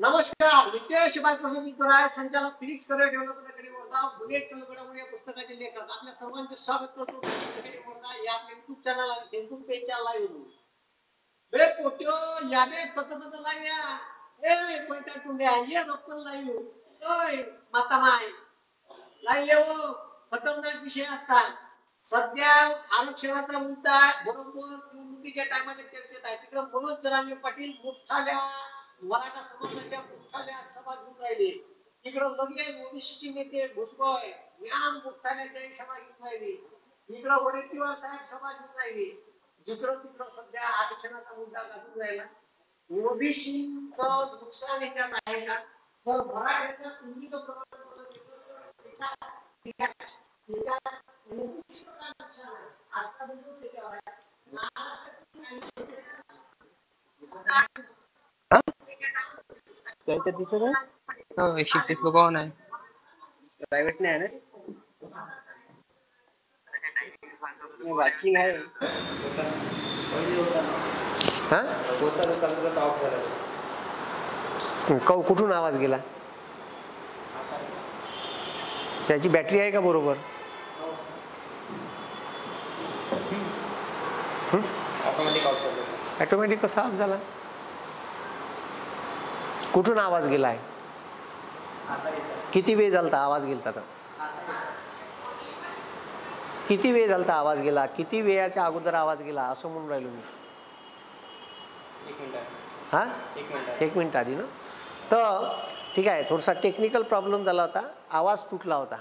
नमस्कार, नितेश बाळकृष्ण कराय संचालक phoenix career development academy Wardha बुलेट चलगडामुळे या पुस्तकाचे लेखक आपल्या सर्वांचे स्वागत करतो. फिनिक्स अकॅडमी वर्धा या आपल्या YouTube चॅनल आणि फेसबुक पेजच्या लाईव्ह बे पोट्यो याबे तच लाईव्ह या ए कोणत्या टुंड्या ये रोकन लाईव्ह ओय माता माय लाईव्ह येऊ खतरनाक विषय आजचा. सध्या आरक्षणाचा मुद्दा बरोबर निवडणुकीच्या टायमाला चर्चेत आहे. तिकडे मनोज जरांगे पाटील मोठाल्या मराठा समाजाच्या मोठाल्या सभा घेऊन राहिले. तिकडे लगेच ओबीसीचे नेते भुजबळ ज्ञान मोठाल्या सभा घेऊन राहिले. इकडे वडेट्टीवार साहेब सभा घेऊन राहिले. जिकडं तिकडं सध्या आरक्षणाचा मुद्दा गाजून राहिला. ओबीसीचं नुकसान याच्यात आहे का, तर मराठ्याच्या पूर्वीचं प्रमाणपत्र कैसे दिसत आहे? शिफ्टीस लोक ऑन आहे, प्रायव्हेट नाही आहे ना, वॉचिंग आहे. कुठून आवाज गेला? त्याची बॅटरी आहे का बरोबर? ऑटोमॅटिक कसा ऑफ झाला? कुठून आवाज गेलाय? किती वेळ झालता आवाज गेलता? तर किती वेळ झालता आवाज गेला? किती वेळाच्या अगोदर आवाज गेला असं म्हणून राहिलो मी. हा, एक मिनिट आधी ना. तर ठीक आहे, थोडासा टेक्निकल प्रॉब्लेम झाला होता, आवाज तुटला होता.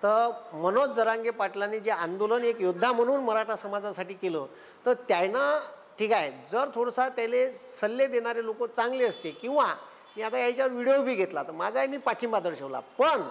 तर मनोज जरांगे पाटलांनी जे आंदोलन एक योद्धा म्हणून मराठा समाजासाठी केलं, तर त्यानं ठीक आहे जर थोडासा त्याला सल्ले देणारे लोक चांगले असते, किंवा मी आता याच्यावर व्हिडिओ बी घेतला तर माझाही मी पाठिंबा दर्शवला. पण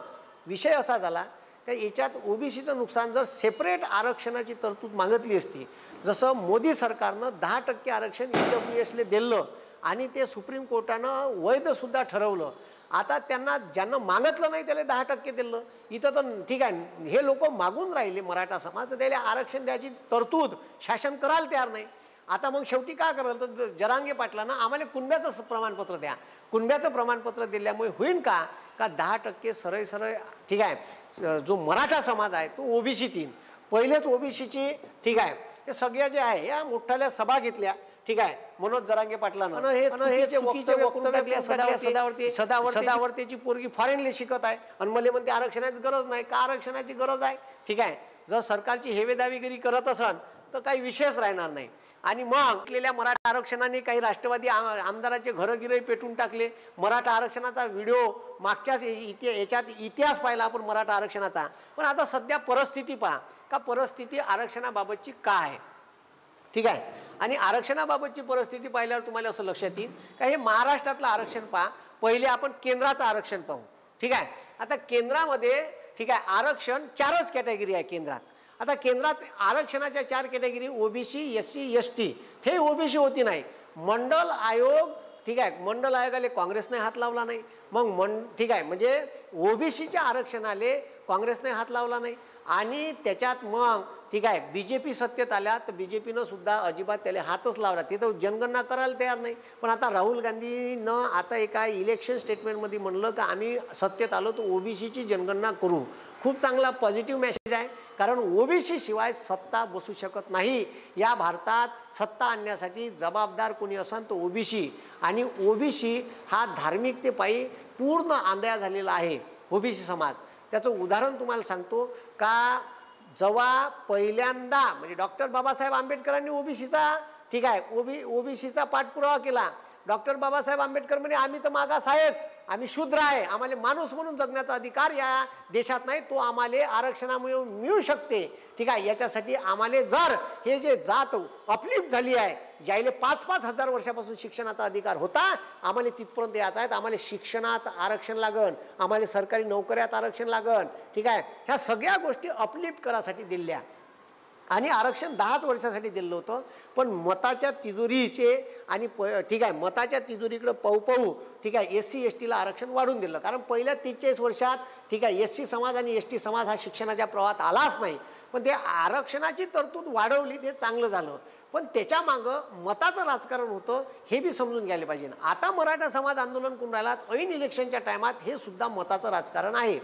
विषय असा झाला की याच्यात ओबीसीचं नुकसान जर सेपरेट आरक्षणाची तरतूद मागितली असती, जसं मोदी सरकारनं 10% आरक्षण ईडब्ल्यूएसला दिलं आणि ते सुप्रीम कोर्टानं वैधसुद्धा ठरवलं. आता त्यांना ज्यांना मागितलं नाही त्याला 10% दिलं. इथं तर ठीक आहे, हे लोक मागून राहिले मराठा समाज, तर त्याला आरक्षण द्यायची तरतूद शासन करायला तयार नाही. आता मग शेवटी काय कराल, तर जरांगे पाटलांना आम्हाला कुणब्याचं प्रमाणपत्र द्या. कुणब्याचं प्रमाणपत्र दिल्यामुळे होईल का 10% सरळ सरळ ठीक आहे. जो मराठा समाज आहे तो ओबीसी 3 पहिलेच ओबीसीची ठीक आहे, हे सगळ्या जे आहे या मोठ्याल्या सभा घेतल्या. ठीक आहे, मनोज जरांगे पाटलानं हे चुकीचे वक्तव्य टाकले. सदावर्तेची पोरगी फॉरेनला शिकत आहे आणि मला म्हणते आरक्षणाची गरज नाही. का आरक्षणाची गरज आहे? ठीक आहे, जर सरकारची हेवेदावीगिरी करत असन तर काही विषयच राहणार नाही. आणि मग केलेल्या मराठा आरक्षणाने काही राष्ट्रवादी आमदाराचे घरगिरे पेटून टाकले. मराठा आरक्षणाचा व्हिडिओ मागच्याच याच्यात इतिहास पाहिला आपण मराठा आरक्षणाचा. पण आता सध्या परिस्थिती पहा, का परिस्थिती आरक्षणाबाबतची काय आहे. ठीक आहे, आणि आरक्षणाबाबतची परिस्थिती पाहिल्यावर तुम्हाला असं लक्षात येईल का हे महाराष्ट्रातलं आरक्षण पहा. पहिले आपण केंद्राचं आरक्षण पाहू. ठीक आहे, आता केंद्रामध्ये ठीक आहे आरक्षण 4च कॅटेगरी आहे केंद्रात. आता केंद्रात आरक्षणाच्या 4 कॅटेगरी ओबीसी, एससी, एसटी. हे ओबीसी होती नाही. मंडल आयोग ठीक आहे, मंडल आयोगाला काँग्रेसने हात लावला नाही. मग ठीक आहे, म्हणजे ओबीसीच्या आरक्षणाले काँग्रेसने हात लावला नाही. आणि त्याच्यात मग ठीक आहे बीजेपी सत्तेत आल्या तर बीजेपीनं सुद्धा अजिबात त्याला हातच लावला. ते तर जनगणना करायला तयार नाही. पण आता राहुल गांधीनं आता एका इलेक्शन स्टेटमेंटमध्ये म्हणलं की आम्ही सत्तेत आलो तर ओबीसीची जनगणना करू. खूप चांगला पॉझिटिव्ह मेसेज आहे, कारण ओबीसी शिवाय सत्ता बसू शकत नाही. या भारतात सत्ता आणण्यासाठी जबाबदार कोणी असेल तर ओबीसी. आणि ओबीसी हा धार्मिकतेपायी पूर्ण आंधळा झालेला आहे ओबीसी समाज. त्याचं उदाहरण तुम्हाला सांगतो का, जेव्हा पहिल्यांदा म्हणजे डॉक्टर बाबासाहेब आंबेडकरांनी ओबीसीचा ठीक आहे ओबीसीचा पाठपुरावा केला. डॉक्टर बाबासाहेब आंबेडकर म्हणे आम्ही तर मागास आहेच, आम्ही शूद्र आहे, आम्हाला माणूस म्हणून जगण्याचा अधिकार या देशात नाही, तो आम्हाला आरक्षणामुळे मिळू शकते. ठीक आहे, याच्यासाठी आम्हाला जर हे जे जात अपलिफ्ट झाली आहे, ज्याला 5-5 हजार वर्षापासून शिक्षणाचा अधिकार होता, आम्हाला तिथपर्यंत यायचा आहे. आम्हाला शिक्षणात आरक्षण लागन, आम्हाला सरकारी नोकऱ्यात आरक्षण लागन. ठीक आहे, ह्या सगळ्या गोष्टी अपलिफ्ट करासाठी दिल्या. आणि आरक्षण 10च वर्षासाठी दिलं होतं. पण मताच्या तिजोरीचे आणि ठीक आहे मताच्या तिजोरीकडे पाहू ठीक आहे एससी एसटीला आरक्षण वाढून दिलं. कारण पहिल्या 43 वर्षात ठीक आहे एससी समाज आणि एसटी समाज हा शिक्षणाच्या प्रवाहात आलाच नाही. पण ते आरक्षणाची तरतूद वाढवली, ते चांगलं झालं. पण त्याच्या मागं मताचं राजकारण होतं हे बी समजून घ्यायला पाहिजे. आता मराठा समाज आंदोलन करून राहिला ऐन इलेक्शनच्या टायमात, हे सुद्धा मताचं राजकारण आहे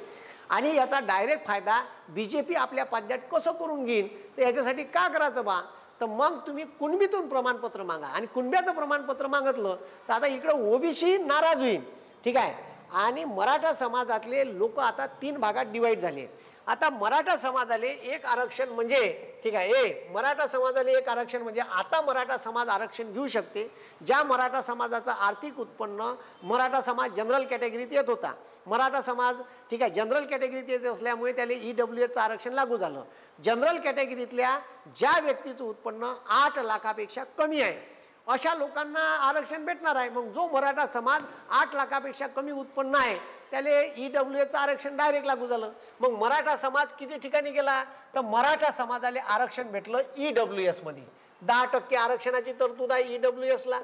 आणि याचा डायरेक्ट फायदा बीजेपी आपल्या पाद्यात कसं करून घेईन. तर याच्यासाठी का करायचं बा, तर मग तुम्ही कुणबीतून प्रमाणपत्र मागा आणि कुणब्याचं प्रमाणपत्र मागितलं तर आता इकडं ओबीसी नाराज होईल. ठीक आहे. आणि मराठा समाजातले लोक आता 3 भागात डिवाइड झाले. आता मराठा समाजाले एक आरक्षण म्हणजे, ठीक आहे, मराठा समाजाले एक आरक्षण म्हणजे आता मराठा समाज आरक्षण घेऊ शकते ज्या मराठा समाजाचं आर्थिक उत्पन्न मराठा समाज जनरल कॅटेगरीत येत होता. मराठा समाज, ठीक आहे, जनरल कॅटेगरीत येत असल्यामुळे त्याला EWSचं आरक्षण लागू झालं. जनरल कॅटेगरीतल्या ज्या व्यक्तीचं उत्पन्न 8 लाखापेक्षा कमी आहे अशा लोकांना आरक्षण भेटणार आहे. मग जो मराठा समाज 8 लाखापेक्षा कमी उत्पन्न आहे त्याला EWSचं आरक्षण डायरेक्ट लागू झालं. मग मराठा समाज किती ठिकाणी गेला, तर मराठा समाजाला आरक्षण भेटलं EWS मध्ये. 10% आरक्षणाची तरतूद आहे EWSला.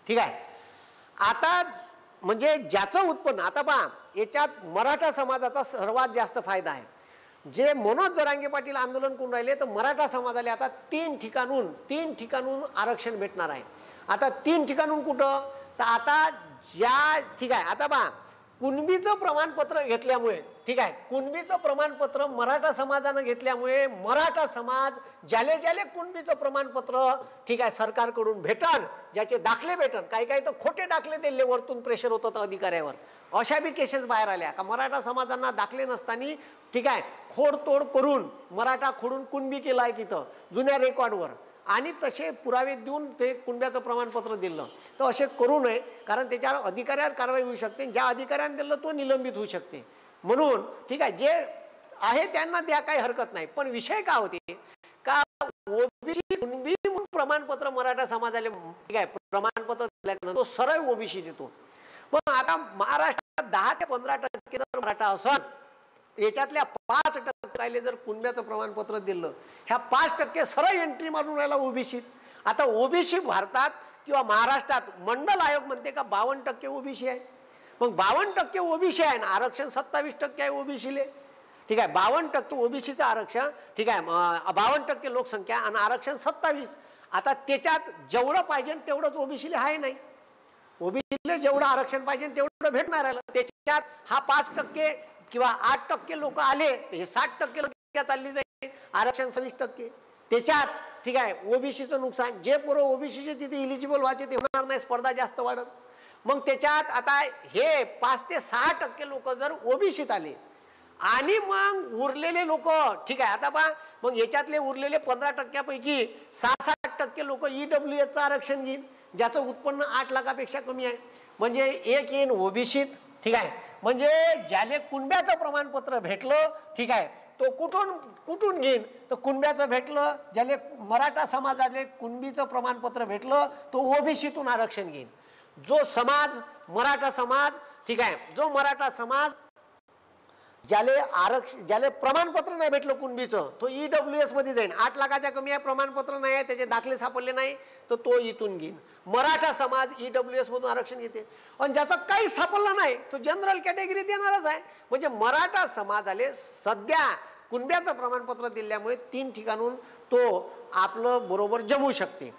ठीक आहे. आता म्हणजे ज्याचं उत्पन्न, आता पहा याच्यात मराठा समाजाचा सर्वात जास्त फायदा आहे. जे मनोज जरांगे पाटील आंदोलन करून राहिले तर मराठा समाजाला आता 3 ठिकाणून आरक्षण भेटणार आहे. आता 3 ठिकाणून कुठं, तर आता ज्या, ठीक आहे, आता पहा कुणबीचं प्रमाणपत्र घेतल्यामुळे, ठीक आहे, कुणबीचं प्रमाणपत्र मराठा समाजानं घेतल्यामुळे मराठा समाज ज्याले कुणबीचं प्रमाणपत्र, ठीक आहे, सरकारकडून भेटन, ज्याचे दाखले भेटन, काही तर खोटे दाखले दिले, वरतून प्रेशर होत होतं अधिकाऱ्यावर, अशा बी केसेस बाहेर आल्या का मराठा समाजांना दाखले नसताना, ठीक आहे, खोडतोड करून मराठा खोडून कुणबी केला आहे तिथं जुन्या रेकॉर्डवर आणि तसे पुरावे देऊन ते कुणब्याचं प्रमाणपत्र दिलं. तर असे करू नये, कारण त्याच्यावर अधिकाऱ्यावर कारवाई होऊ शकते. ज्या अधिकाऱ्याने दिलं तो निलंबित होऊ शकते. म्हणून ठीक आहे, जे आहे त्यांना द्या, काही हरकत नाही. पण विषय का होते का ओबीसी कुणबी म्हणून प्रमाणपत्र मराठा समाजाला, ठीक आहे, प्रमाणपत्र दिल्यानंतर तो सरळ ओबीसी देतो. मग आता महाराष्ट्रात 10 ते 15% जर मराठा असेल, याच्यातल्या 5% जर कुणब्याचं प्रमाणपत्र दिलं, ह्या 5% सरळ एंट्री मारून राहिला ओबीसी. आता ओबीसी भारतात किंवा महाराष्ट्रात मंडल आयोग म्हणते का 52% ओबीसी आहे. मग 52% ओबीसी आहे ना, आरक्षण 27% आहे ओबीसीले. ठीक आहे, 52% ओबीसीचं आरक्षण, ठीक आहे, 52% लोकसंख्या आणि आरक्षण 27. आता त्याच्यात जेवढं पाहिजे तेवढंच ओबीसीला आहे नाही. ओबीसीला जेवढं आरक्षण पाहिजे तेवढं भेटणार आहे. त्याच्यात हा 5% किंवा 8% लोक आले, हे 60% लोक चालली जाईल, आरक्षण 20%. त्याच्यात ठीक आहे ओबीसीचं नुकसान, जे पोरं ओबीसीचे तिथे इलिजिबल व्हायचे ते होणार नाही, स्पर्धा जास्त वाढत. मग त्याच्यात आता हे 5 ते 6% लोक जर ओबीसीत आले आणि मग उरलेले लोक, ठीक आहे, आता पहा मग याच्यातले उरलेले 15% पैकी 6-7% लोक EWSचं आरक्षण घेईल ज्याचं उत्पन्न 8 लाखापेक्षा कमी आहे. म्हणजे एक येईन ओबीसीत, ठीक आहे, म्हणजे ज्याले कुणब्याचं प्रमाणपत्र भेटलं, ठीक आहे, तो कुठून घेईन, तर कुणब्याचं भेटलं, ज्याले मराठा समाजाले कुणबीचं प्रमाणपत्र भेटलं तो ओबीसीतून आरक्षण घेईन. जो समाज मराठा समाज, ठीक आहे, जो मराठा समाज ज्याले प्रमाणपत्र नाही भेटलं कुणबीचं, तो EWS मध्ये जाईल. 8 लाखाच्या कमी आहे, प्रमाणपत्र नाही आहे, त्याचे दाखले सापडले नाही, तर तो इथून घेईन. मराठा समाज EWS मधून आरक्षण घेते. आणि ज्याचा काही सापडला नाही तो जनरल कॅटेगरी देणारच आहे. म्हणजे मराठा समाजाले सध्या कुणब्याचं प्रमाणपत्र दिल्यामुळे 3 ठिकाणून तो आपलं बरोबर जमू शकते.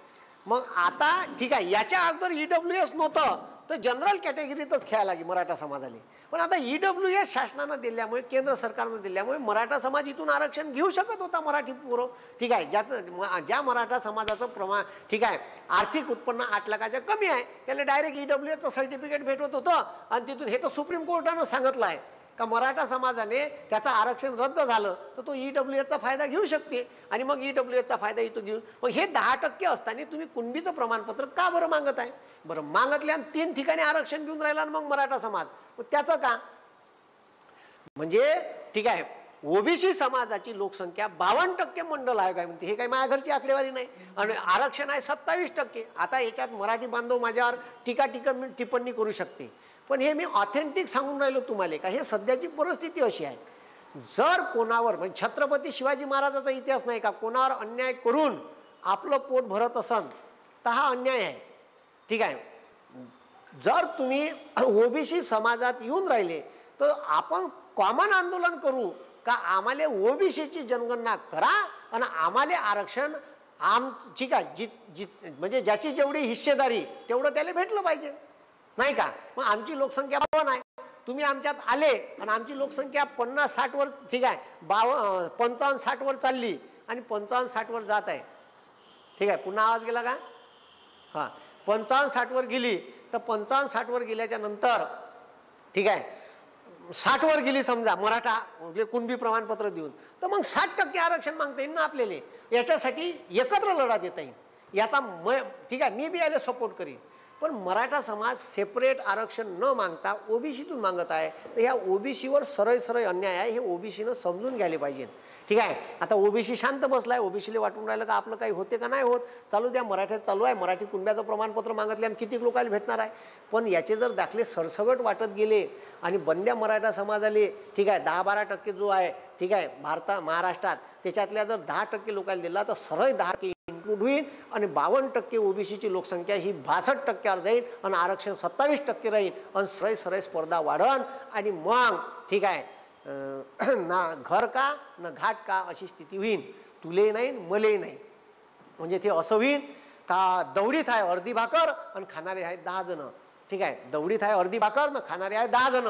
मग आता ठीक आहे, याच्या अगोदर EWS नव्हतं तर जनरल कॅटेगरीतच खेळायला लागली मराठा समाजाले. पण आता EWS शासनानं दिल्यामुळे, केंद्र सरकारनं दिल्यामुळे मराठा समाज इथून आरक्षण घेऊ शकत होता. मराठी पोरं, ठीक आहे, ज्या मराठा समाजाचं प्रमाण, ठीक आहे, आर्थिक उत्पन्न 8 लाखाच्या कमी आहे त्याला डायरेक्ट EWSचं सर्टिफिकेट भेटत होतं. आणि तिथून हे तर सुप्रीम कोर्टानं सांगितलं आहे का मराठा समाजाने त्याचं आरक्षण रद्द झालं तर तो EWSचा फायदा घेऊ शकते. आणि मग EWSचा फायदा इथं घेऊन मग हे 10% असताना तुम्ही कुणबीचं प्रमाणपत्र का बरं मागत आहे. बरं मागतल्या 3 ठिकाणी आरक्षण घेऊन राहिला आणि मग मराठा समाज, मग त्याचं का, म्हणजे ठीक आहे ओबीसी समाजाची लोकसंख्या 52% मंडल आयोग आहे म्हणते. हे काही माझ्या घरची आकडेवारी नाही. आणि आरक्षण आहे 27%. आता याच्यात मराठी बांधव माझ्यावर टिप्पणी करू शकते, पण हे मी ऑथेंटिक सांगून राहिलो तुम्हाला का हे सध्याची परिस्थिती अशी आहे. जर कोणावर, म्हणजे छत्रपती शिवाजी महाराजाचा इतिहास नाही का, कोणावर अन्याय करून आपलं पोट भरत असन तर हा अन्याय आहे. ठीक आहे, जर तुम्ही ओबीसी समाजात येऊन राहिले तर आपण कॉमन आंदोलन करू का आम्हाला ओबीसीची जनगणना करा आणि आम्हाला आरक्षण ठीक आहे, म्हणजे ज्याची जेवढी हिस्सेदारी तेवढं त्याला भेटलं पाहिजे, नाही का? मग आमची लोकसंख्या 52 आहे, तुम्ही आमच्यात आले आणि आमची लोकसंख्या 50-60 वर, ठीक आहे, 55-60 वर चालली आणि 55-60 वर जात आहे, ठीक आहे. पुन्हा आवाज गेला का? हां, 55-60 वर गेली तर 55-60 वर गेल्याच्या नंतर, ठीक आहे, 60 वर गेली समजा मराठा कुणबी प्रमाणपत्र देऊन, तर मग 60% आरक्षण मागता येईल ना आपल्याला. याच्यासाठी एकत्र लढा देता येईल, याचा ठीक आहे, मी बी याला सपोर्ट करीन. पण मराठा समाज सेपरेट आरक्षण न मागता ओबीसीतून मागत आहे, तर ह्या ओबीसीवर सरळ सरळ अन्याय आहे, हे ओबीसीनं समजून घ्यायला पाहिजे, ठीक आहे. आता ओबीसी शांत बसलाय, ओबीसीला वाटून राहिलं का आपलं काही होते का नाही होत, चालू द्या, मराठ्यात चालू आहे, मराठी कुणब्याचं प्रमाणपत्र मागितले आणि किती लोकांना भेटणार आहे. पण याचे जर दाखले सरसगट वाटत गेले आणि बंद्या मराठा समाजाले, ठीक आहे, 10-12% जो आहे, ठीक आहे, महाराष्ट्रात, त्याच्यातल्या जर 10% लोकांना दिला तर सरळ 10% इन्क्लूड होईल आणि 52% ओबीसीची लोकसंख्या ही 62%वर जाईल आणि आरक्षण 27% राहील आणि सरळ सरळ स्पर्धा वाढन आणि मग, ठीक आहे, ना घर का ना घाट का अशी स्थिती होईल. तुले नाही मले नाही, म्हणजे ते असं होईल का दवडीत आहे अर्धी भाकर आणि खाणारे आहेत 10 जण, ठीक आहे, दवडीत आहे अर्धी भाकर ना खाणारे आहेत 10 जण,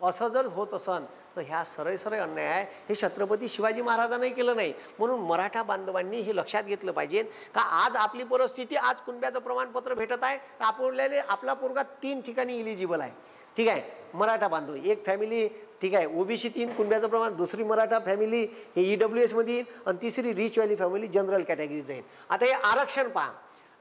असं जर होत असन तर ह्या सरळ सरळ अन्याय आहे. हे छत्रपती शिवाजी महाराजांनी केलं नाही. म्हणून मराठा बांधवांनी हे लक्षात घेतलं पाहिजे का आज आपली परिस्थिती, आज कुणब्याचं प्रमाणपत्र भेटत आहे, आपल्याला आपला पोरगा 3 ठिकाणी इलिजिबल आहे, ठीक आहे, मराठा बांधव, एक फॅमिली, ठीक आहे, ओबीसी 3 कुणब्याचं प्रमाण, दुसरी मराठा फॅमिली हे EWS मध्ये येईल आणि तिसरी rich valley family general category जाईल. आता हे आरक्षण पहा,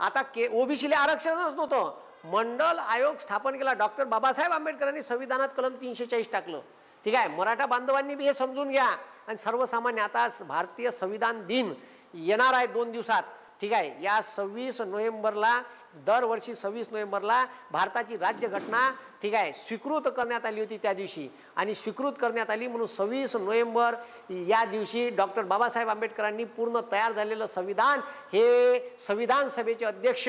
आता ओबीसीला आरक्षणच नव्हतं, मंडल आयोग स्थापन केला, डॉक्टर बाबासाहेब आंबेडकरांनी संविधानात कलम 340 टाकलं, ठीक आहे. मराठा बांधवांनी बी हे समजून घ्या आणि सर्वसामान्य, आता भारतीय संविधान दिन येणार आहे 2 दिवसात, ठीक आहे. या 26 नोव्हेंबरला, दरवर्षी 26 नोव्हेंबरला भारताची राज्यघटना, ठीक आहे, स्वीकृत करण्यात आली होती त्या दिवशी, आणि स्वीकृत करण्यात आली म्हणून 26 नोव्हेंबर या दिवशी डॉक्टर बाबासाहेब आंबेडकरांनी पूर्ण तयार झालेलं संविधान हे संविधान सभेचे अध्यक्ष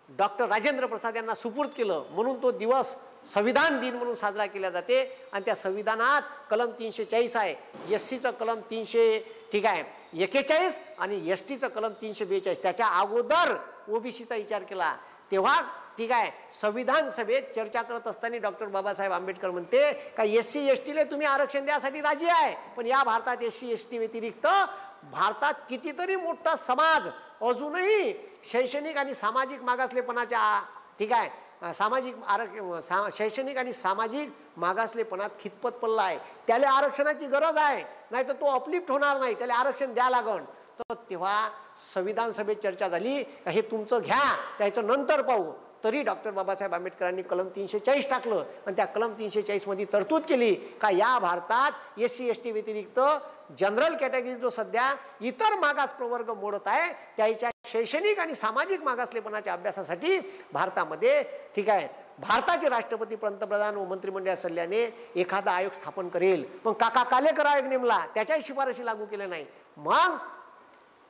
डॉक्टर राजेंद्र प्रसाद यांना सुपूर्द केलं, म्हणून तो दिवस संविधान दिन म्हणून साजरा केला जाते. आणि त्या संविधानात कलम 340 आहे, SCचं कलम 300, ठीक आहे, 41 आणि STचं कलम 342. त्याच्या अगोदर ओबीसीचा विचार केला तेव्हा, ठीक आहे, संविधान सभेत चर्चा करत असताना डॉक्टर बाबासाहेब आंबेडकर म्हणते का SC STला तुम्ही आरक्षण द्यासाठी राजी आहे, पण या भारतात SC ST व्यतिरिक्त भारतात कितीतरी मोठा समाज अजूनही शैक्षणिक आणि सामाजिक मागासलेपणाच्या, ठीक आहे, शैक्षणिक आणि सामाजिक मागासलेपणात खितपत पडला आहे. त्याला आरक्षणाची गरज आहे, नाही तर तो अपलिफ्ट होणार नाही, त्याला आरक्षण द्या लागण. तर तेव्हा संविधान सभेत चर्चा झाली, हे तुमचं घ्या, त्याचं नंतर पाहू. तरी डॉक्टर बाबासाहेब आंबेडकरांनी कलम 340 टाकलं आणि त्या कलम 340 मध्ये तरतूद केली का या भारतात SC ST व्यतिरिक्त जनरल कॅटेगरी जो सध्या इतर मागास प्रवर्ग मोडत आहे, त्याच्या शैक्षणिक आणि सामाजिक मागासलेपणाच्या अभ्यासासाठी भारतामध्ये, ठीक आहे, भारताचे राष्ट्रपती, पंतप्रधान व मंत्रिमंडळ सल्ल्याने एखादा आयोग स्थापन करेल. मग काका कालेकर आयोग नेमला, त्याच्या शिफारशी लागू केल्या नाही. मग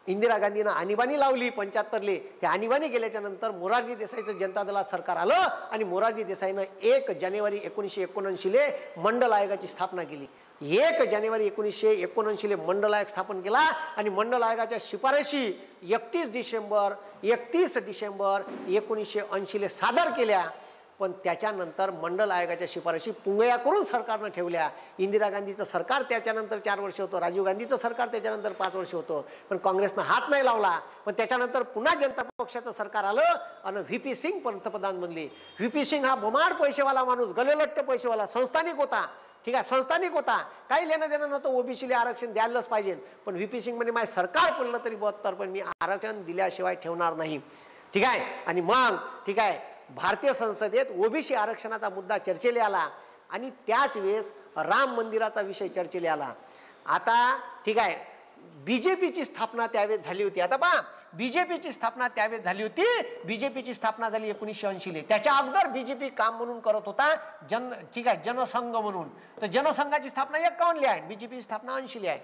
इंदिरा गांधीनं आणीबाणी लावली 75ले, त्या आणीबाणी केल्याच्या नंतर मोरारजी देसाईचं जनता दलात सरकार आलं आणि मोरारजी देसाईनं 1 जानेवारी 1979ले मंडल आयोगाची स्थापना केली. 1 जानेवारी 1979ले मंडल आयोग स्थापन केला आणि मंडल आयोगाच्या शिफारशी 31 डिसेंबर 1980ले सादर केल्या. पण त्याच्यानंतर मंडल आयोगाच्या शिफारशी पुंगया करून सरकारनं ठेवल्या. इंदिरा गांधीचं सरकार त्याच्यानंतर 4 वर्ष होतं, राजीव गांधीचं सरकार त्याच्यानंतर 5 वर्ष होतं, पण काँग्रेसनं हात नाही लावला. पण त्याच्यानंतर पुन्हा जनता पक्षाचं सरकार आलं आणि VP सिंग पंतप्रधान बनले. VP सिंग हा बमाड पैसेवाला माणूस, गलेलट्ट पैसेवाला, संस्थानिक होता, ठीक आहे, संस्थानिक होता, काही लेणं देणं नव्हतं, ओबीसीला आरक्षण द्यायलाच पाहिजे. पण VP सिंग म्हणजे माझे सरकार पडलं तरी 72, पण मी आरक्षण दिल्याशिवाय ठेवणार नाही, ठीक आहे. आणि मग, ठीक आहे, भारतीय संसदेत ओबीसी आरक्षणाचा मुद्दा चर्चेला आला आणि त्याच वेळेस राम मंदिराचा विषय चर्चेला आला. आता, ठीक आहे, बीजेपीची स्थापना त्यावेळेस झाली होती. आता पहा, बीजेपीची स्थापना त्यावेळेस झाली होती. बीजेपीची स्थापना झाली 1980ले. त्याच्या अगोदर बीजेपी काम म्हणून करत होता ठीक आहे, जनसंघ म्हणून. तर जनसंघाची स्थापना 51ली आहे, बीजेपीची स्थापना 80ली आहे.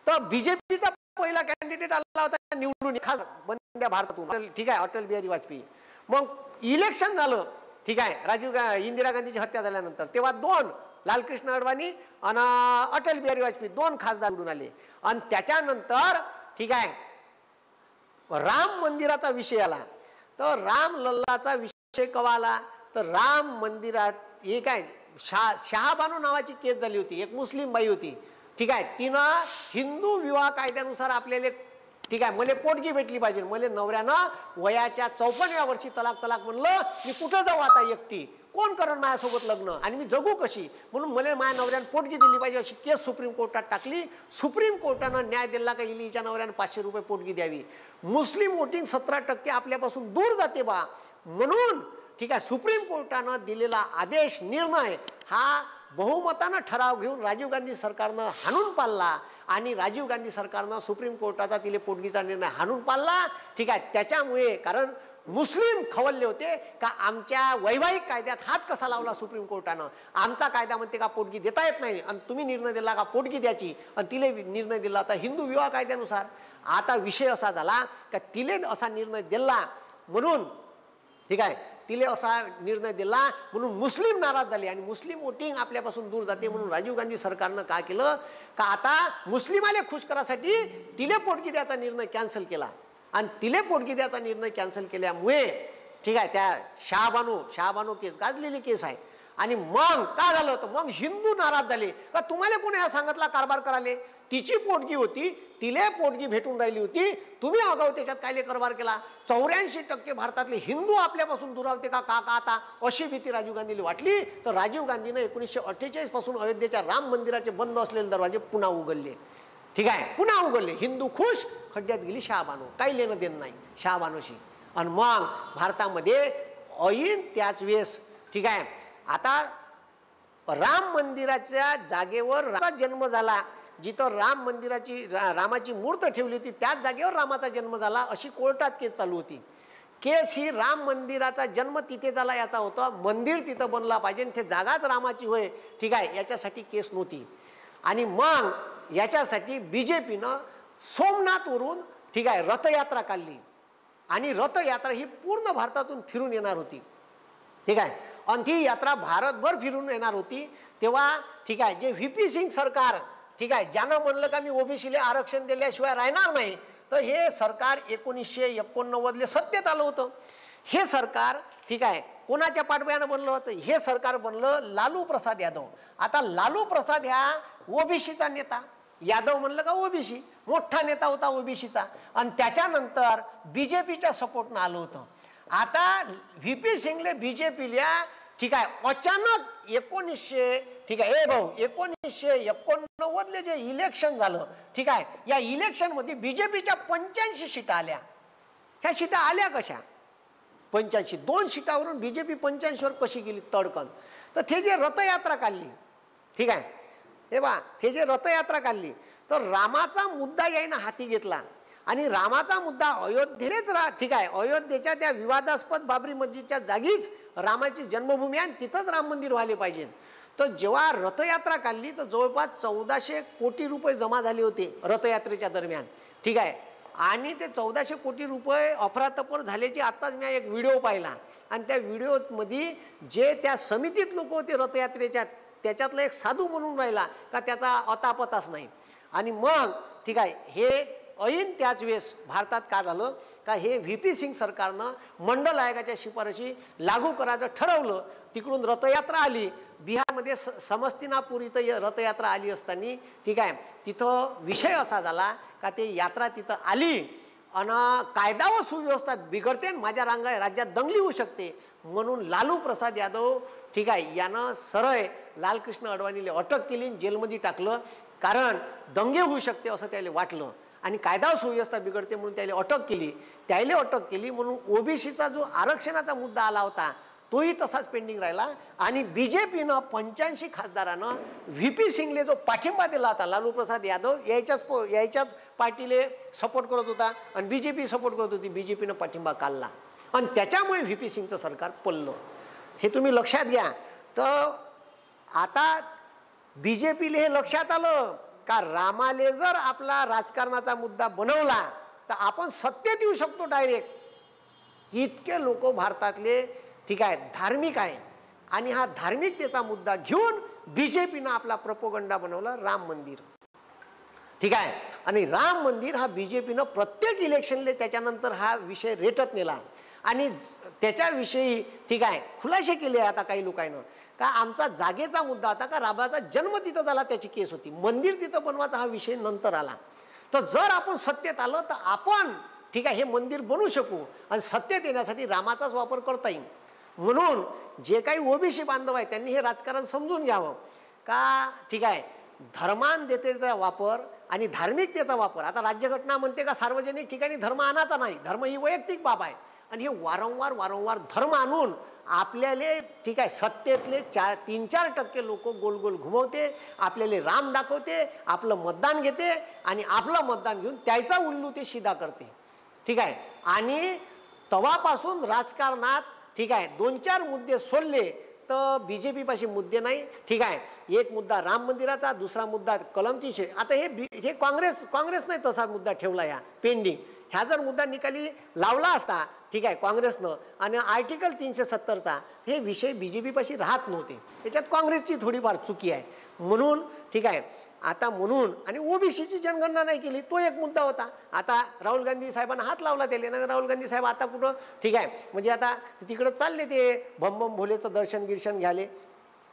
तर बीजेपीचा पहिला कॅन्डिडेट आला होता निवडून, खास बंद्या भारतातून, ठीक आहे, अटल बिहारी वाजपेयी. मग इलेक्शन झालं, ठीक आहे, इंदिरा गांधीची हत्या झाल्यानंतर, तेव्हा 2 लालकृष्ण अडवाणी आणि अटल बिहारी वाजपेयी 2 खासदार निवडून आले. आणि त्याच्यानंतर, ठीक आहे, राम मंदिराचा विषय आला तर राम लल्लाचा विषय केव्हा आला तर राम मंदिरात हे काय शहाबानो नावाची केस झाली होती, एक मुस्लिम बाई होती, ठीक आहे. तिनं हिंदू विवाह कायद्यानुसार आपल्याला, ठीक आहे, मला पोटगी भेटली पाहिजे, मला नवऱ्यानं वयाच्या 54व्या वर्षी तलाक म्हणलं, मी कुठं जाऊ आता एकटी, कोण करण माझ्यासोबत लग्न आणि मी जगू कशी, म्हणून मला माझ्या नवऱ्यानं पोटगी दिली पाहिजे अशी केस सुप्रीम कोर्टात टाकली. सुप्रीम कोर्टानं न्याय दिला का हिच्या नवऱ्यानं 500 रुपये पोटगी द्यावी. मुस्लिम वोटिंग 17% आपल्यापासून दूर जाते बा, म्हणून ठीक आहे सुप्रीम कोर्टानं दिलेला आदेश निर्णय हा बहुमतानं ठराव घेऊन राजीव गांधी सरकारनं हाणून पाडला आणि राजीव गांधी सरकारनं सुप्रीम कोर्टाचा तिले पोटगीचा निर्णय हाणून पाडला. ठीक आहे, त्याच्यामुळे कारण मुस्लिम खवलले होते का आमच्या वैवाहिक कायद्यात हात कसा लावला सुप्रीम कोर्टानं, आमचा कायदा म्हणते का पोटगी देता येत नाही आणि तुम्ही निर्णय दिला का पोटगी द्यायची आणि तिले निर्णय दिला होता हिंदू विवाह कायद्यानुसार. आता विषय असा झाला का तिले असा निर्णय दिला म्हणून, ठीक आहे, तिले असा निर्णय दिला म्हणून मुस्लिम नाराज झाले आणि मुस्लिम वोटिंग आपल्यापासून दूर जाते म्हणून राजीव गांधी सरकारनं काय केलं का आता मुस्लिमाले खुश करासाठी तिले पोटगी द्यायचा निर्णय कॅन्सल केला आणि तिले पोटगी द्यायचा निर्णय कॅन्सल केल्यामुळे, ठीक आहे, त्या शहाबानो केस गाजलेली केस आहे. आणि मग काय झालं होतं, मग हिंदू नाराज झाले का तुम्हाला कोणी हा सांगितला कारभार कराले, तिची पोटगी होती, तिले पोटगी भेटून राहिली होती, तुम्ही अगाऊ त्याच्यात कायले कारभार केला. 84% भारतातले हिंदू आपल्यापासून दुरावते का आता अशी भीती राजीव गांधीला वाटली तर राजीव गांधीने 1948 पासून अयोध्येच्या राम मंदिराचे बंद असलेले दरवाजे पुन्हा उघडले. ठीक आहे, पुन्हा उघडले. हिंदू खुश, खड्ड्यात गेली शहाबानो, काही लेणं देणं नाही शहाबानोशी. आणि मग भारतामध्ये ऐन त्याच वेळेस, ठीक आहे, आता राम मंदिराच्या जागेवर जन्म झाला, जिथं राम मंदिराची रामाची मूर्त ठेवली होती त्याच जागेवर रामाचा जन्म झाला अशी कोर्टात केस चालू होती. केस ही राम मंदिराचा जन्म तिथे झाला याचा होता, मंदिर तिथं बनला पाहिजे ते जागाच रामाची होय, ठीक आहे, याच्यासाठी केस नव्हती. आणि मग याच्यासाठी बीजेपीनं सोमनाथवरून, ठीक आहे, रथयात्रा काढली आणि रथयात्रा ही पूर्ण भारतातून फिरून येणार होती. ठीक आहे, आणि ती यात्रा भारतभर फिरून येणार होती. तेव्हा ठीक आहे, जे व्हीपी सिंग सरकार, ठीक आहे, ज्यानं म्हणलं का मी ओबीसीला आरक्षण दिल्याशिवाय राहणार नाही, तर हे सरकार 1989 सत्तेत आलं होतं. हे सरकार, ठीक आहे, कोणाच्या पाठबळानं बनलं होतं, हे सरकार बनलं लालू प्रसाद यादव. आता लालू प्रसाद ह्या ओबीसीचा नेता, यादव म्हणलं का ओबीसी, मोठा नेता होता ओबीसीचा आणि त्याच्यानंतर बीजेपीच्या सपोर्टनं आलं होतं. आता व्हीपी सिंगले बीजेपीला, ठीक आहे, अचानक 1989 जे इलेक्शन झालं, ठीक आहे, या इलेक्शन मध्ये बीजेपीच्या 85 सीटा आल्या. ह्या सीटा आल्या कशा, 85, 2 सीटावरून बीजेपी 85 वर कशी गेली तडकन. तर ते जे रथयात्रा काढली, ठीक आहे, हे बा ते जे रथयात्रा काढली तर रामाचा मुद्दा यायनं हाती घेतला आणि रामाचा मुद्दा अयोध्येलाच ठीक आहे, अयोध्येच्या त्या विवादास्पद बाबरी मस्जिदच्या जागीच रामाची जन्मभूमी आहे, तिथंच राम मंदिर व्हायला पाहिजे. तर जेव्हा रथयात्रा काढली तर जवळपास 1400 कोटी रुपये जमा झाले होते रथयात्रेच्या दरम्यान. ठीक आहे, आणि ते 1400 कोटी रुपये अफरातफर झाल्याची आत्ताच मी एक व्हिडिओ पाहिला आणि त्या व्हिडिओमध्ये जे त्या समितीत लोक होते रथयात्रेच्या त्याच्यातला एक साधू म्हणून राहिला का त्याचा अतापताच नाही. आणि मग ठीक आहे, हे ऐन त्याच वेळेस भारतात का झालं का हे व्हीपी सिंग सरकारनं मंडल आयोगाच्या शिफारशी लागू करायचं ठरवलं. तिकडून रथयात्रा आली, बिहारमध्ये समस्तीनापूर इथं रथयात्रा आली असताना, ठीक आहे, तिथं विषय असा झाला का ते यात्रा तिथं आली आणि कायदा व सुव्यवस्था बिघडते आणि माझ्या राज्यात दंगली होऊ शकते म्हणून लालू प्रसाद यादव, ठीक आहे, यानं सरळ लालकृष्ण अडवाणीला अटक केली, जेलमध्ये टाकलं. कारण दंगे होऊ शकते असं त्याला वाटलं आणि कायदा सुव्यवस्था बिघडते म्हणून त्याला अटक केली. त्याला अटक केली म्हणून ओबीसीचा जो आरक्षणाचा मुद्दा आला होता तोही तसाच पेंडिंग राहिला आणि बीजेपीनं 85 खासदारानं व्हीपी सिंगले जो पाठिंबा दिला होता, लालू प्रसाद यादव याच्याच पार्टीले सपोर्ट करत होता आणि बीजेपी सपोर्ट करत होती, बीजेपीनं पाठिंबा काढला आणि त्याच्यामुळे व्हीपी सिंगचं सरकार पडलं. हे तुम्ही लक्षात घ्या. तर आता बीजेपीला हे लक्षात आलं का रामाले जर आपला राजकारणाचा मुद्दा बनवला तर आपण सत्तेत येऊ शकतो डायरेक्ट. इतके लोक भारतातले, ठीक आहे, धार्मिक आहे आणि हा धार्मिकतेचा मुद्दा घेऊन बीजेपीनं आपला प्रोपोगंडा बनवला राम मंदिर. ठीक आहे, आणि राम मंदिर हा BJPनं प्रत्येक इलेक्शनले त्याच्यानंतर हा विषय रेटत नेला आणि त्याच्याविषयी ठीक आहे खुलासे केले आता काही लोकांना का आमचा जागेचा मुद्दा होता का रामाचा जन्म तिथं झाला त्याची केस होती, मंदिर तिथं बनवायचा हा विषय नंतर आला. तर जर आपण सत्तेत आलं तर आपण ठीक आहे हे मंदिर बनवू शकू आणि सत्तेत येण्यासाठी रामाचाच वापर करता येईल. म्हणून जे काही ओबीसी बांधव आहे त्यांनी हे राजकारण समजून घ्यावं का ठीक आहे धर्मांधतेचा वापर आणि धार्मिकतेचा वापर. आता राज्यघटना म्हणते का सार्वजनिक ठिकाणी धर्म आणायचा नाही, धर्म ही वैयक्तिक बाब आहे आणि हे वारंवार धर्म आणून आपल्याला ठीक आहे सत्तेतले 3-4% लोक गोल गोल घुमवते, आपल्याला राम दाखवते, आपलं मतदान घेते आणि आपलं मतदान घेऊन त्याचा उल्लू ते शिदा करते. ठीक आहे आणि तवापासून राजकारणात ठीक आहे 2-4 मुद्दे सोडले तर BJP पाशी मुद्दे नाही. ठीक आहे एक मुद्दा राम मंदिराचा, दुसरा मुद्दा कलमची. आता हे काँग्रेस नाही तसा मुद्दा ठेवला या पेंडिंग. ह्या जर मुद्दा निकाली लावला असता ठीक आहे काँग्रेसनं आणि आर्टिकल 370चा हे विषय BJP पाशी राहत नव्हते. याच्यात काँग्रेसची थोडीफार चुकी आहे म्हणून ठीक आहे आता म्हणून आणि ओबीसीची जनगणना नाही केली तो एक मुद्दा होता. आता राहुल गांधी साहेबांना हात लावला त्याला ना, राहुल गांधी साहेब आता कुठं ठीक आहे म्हणजे आता तिकडे चालले ते बम भोलेचं दर्शन गिर्शन घ्याले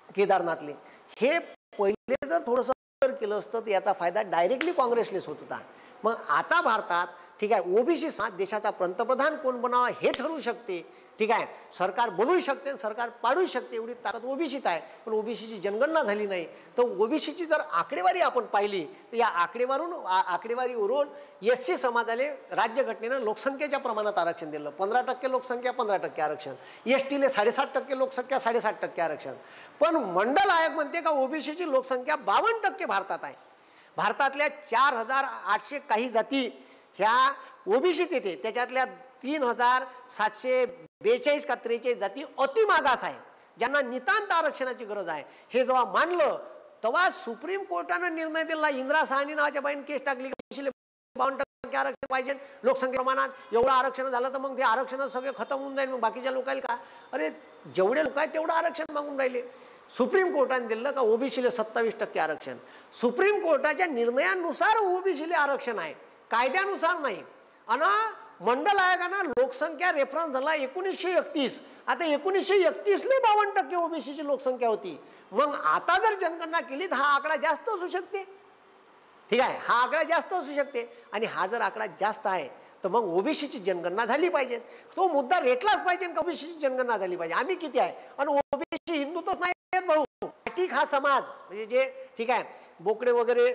केदारनाथले. हे पहिले जर थोडंसं केलं असतं तर याचा फायदा डायरेक्टली काँग्रेसलेच होत होता. मग आता भारतात ठीक आहे ओबीसी देशाचा पंतप्रधान कोण बनावा हे ठरवू शकते. ठीक आहे सरकार बनवू शकते, सरकार पाडू शकते एवढी ताकद ओबीसीत आहे. पण ओबीसीची जनगणना झाली नाही तर ओबीसीची जर आकडेवारी आपण पाहिली तर या आकडेवारीवरून SC समाजाले राज्यघटनेनं लोकसंख्येच्या प्रमाणात आरक्षण दिलं. 15% लोकसंख्या 15% आरक्षण, STले 7.5% लोकसंख्या 7.5% आरक्षण. पण मंडल आयोग म्हणते का ओबीसीची लोकसंख्या 52% भारतात आहे. भारतातल्या 4,800 काही जाती ह्या ओबीसीत येते, त्याच्यातल्या 3,742 का 43 जाती अतिमागास आहे ज्यांना नितांत आरक्षणाची गरज आहे. हे जेव्हा मानलं तेव्हा सुप्रीम कोर्टानं निर्णय दिला. इंदिरा साहनी नावाच्या बाईने केस टाकली 52% आरक्षण पाहिजे लोकसंख्ये प्रमाणात. एवढं आरक्षण झालं तर मग ते आरक्षण सगळे खतम होऊन जाईल. मग बाकीच्या लोकांना का अरे जेवढे लोक आहेत तेवढं आरक्षण मागून राहिले. सुप्रीम कोर्टाने दिलं का ओबीसीला 27% आरक्षण. सुप्रीम कोर्टाच्या निर्णयानुसार ओबीसीला आरक्षण आहे, कायद्यानुसार नाही. आणि मंडल आयोगानं लोकसंख्या रेफरन्स झाला 1931. आता 1931ले 52% ओबीसीची लोकसंख्या होती. मग आता जर जनगणना केली तर हा आकडा जास्त असू शकते. ठीक आहे हा आकडा जास्त असू शकते आणि हा जर आकडा जास्त आहे तर मग ओबीसीची जनगणना झाली पाहिजे. तो मुद्दा रेटलाच पाहिजे का ओबीसीची जनगणना झाली पाहिजे. आम्ही किती आहे आणि ओबीसी हिंदूतच नाही भाऊ. खाटीक हा समाज म्हणजे जे ठीक आहे बोकडे वगैरे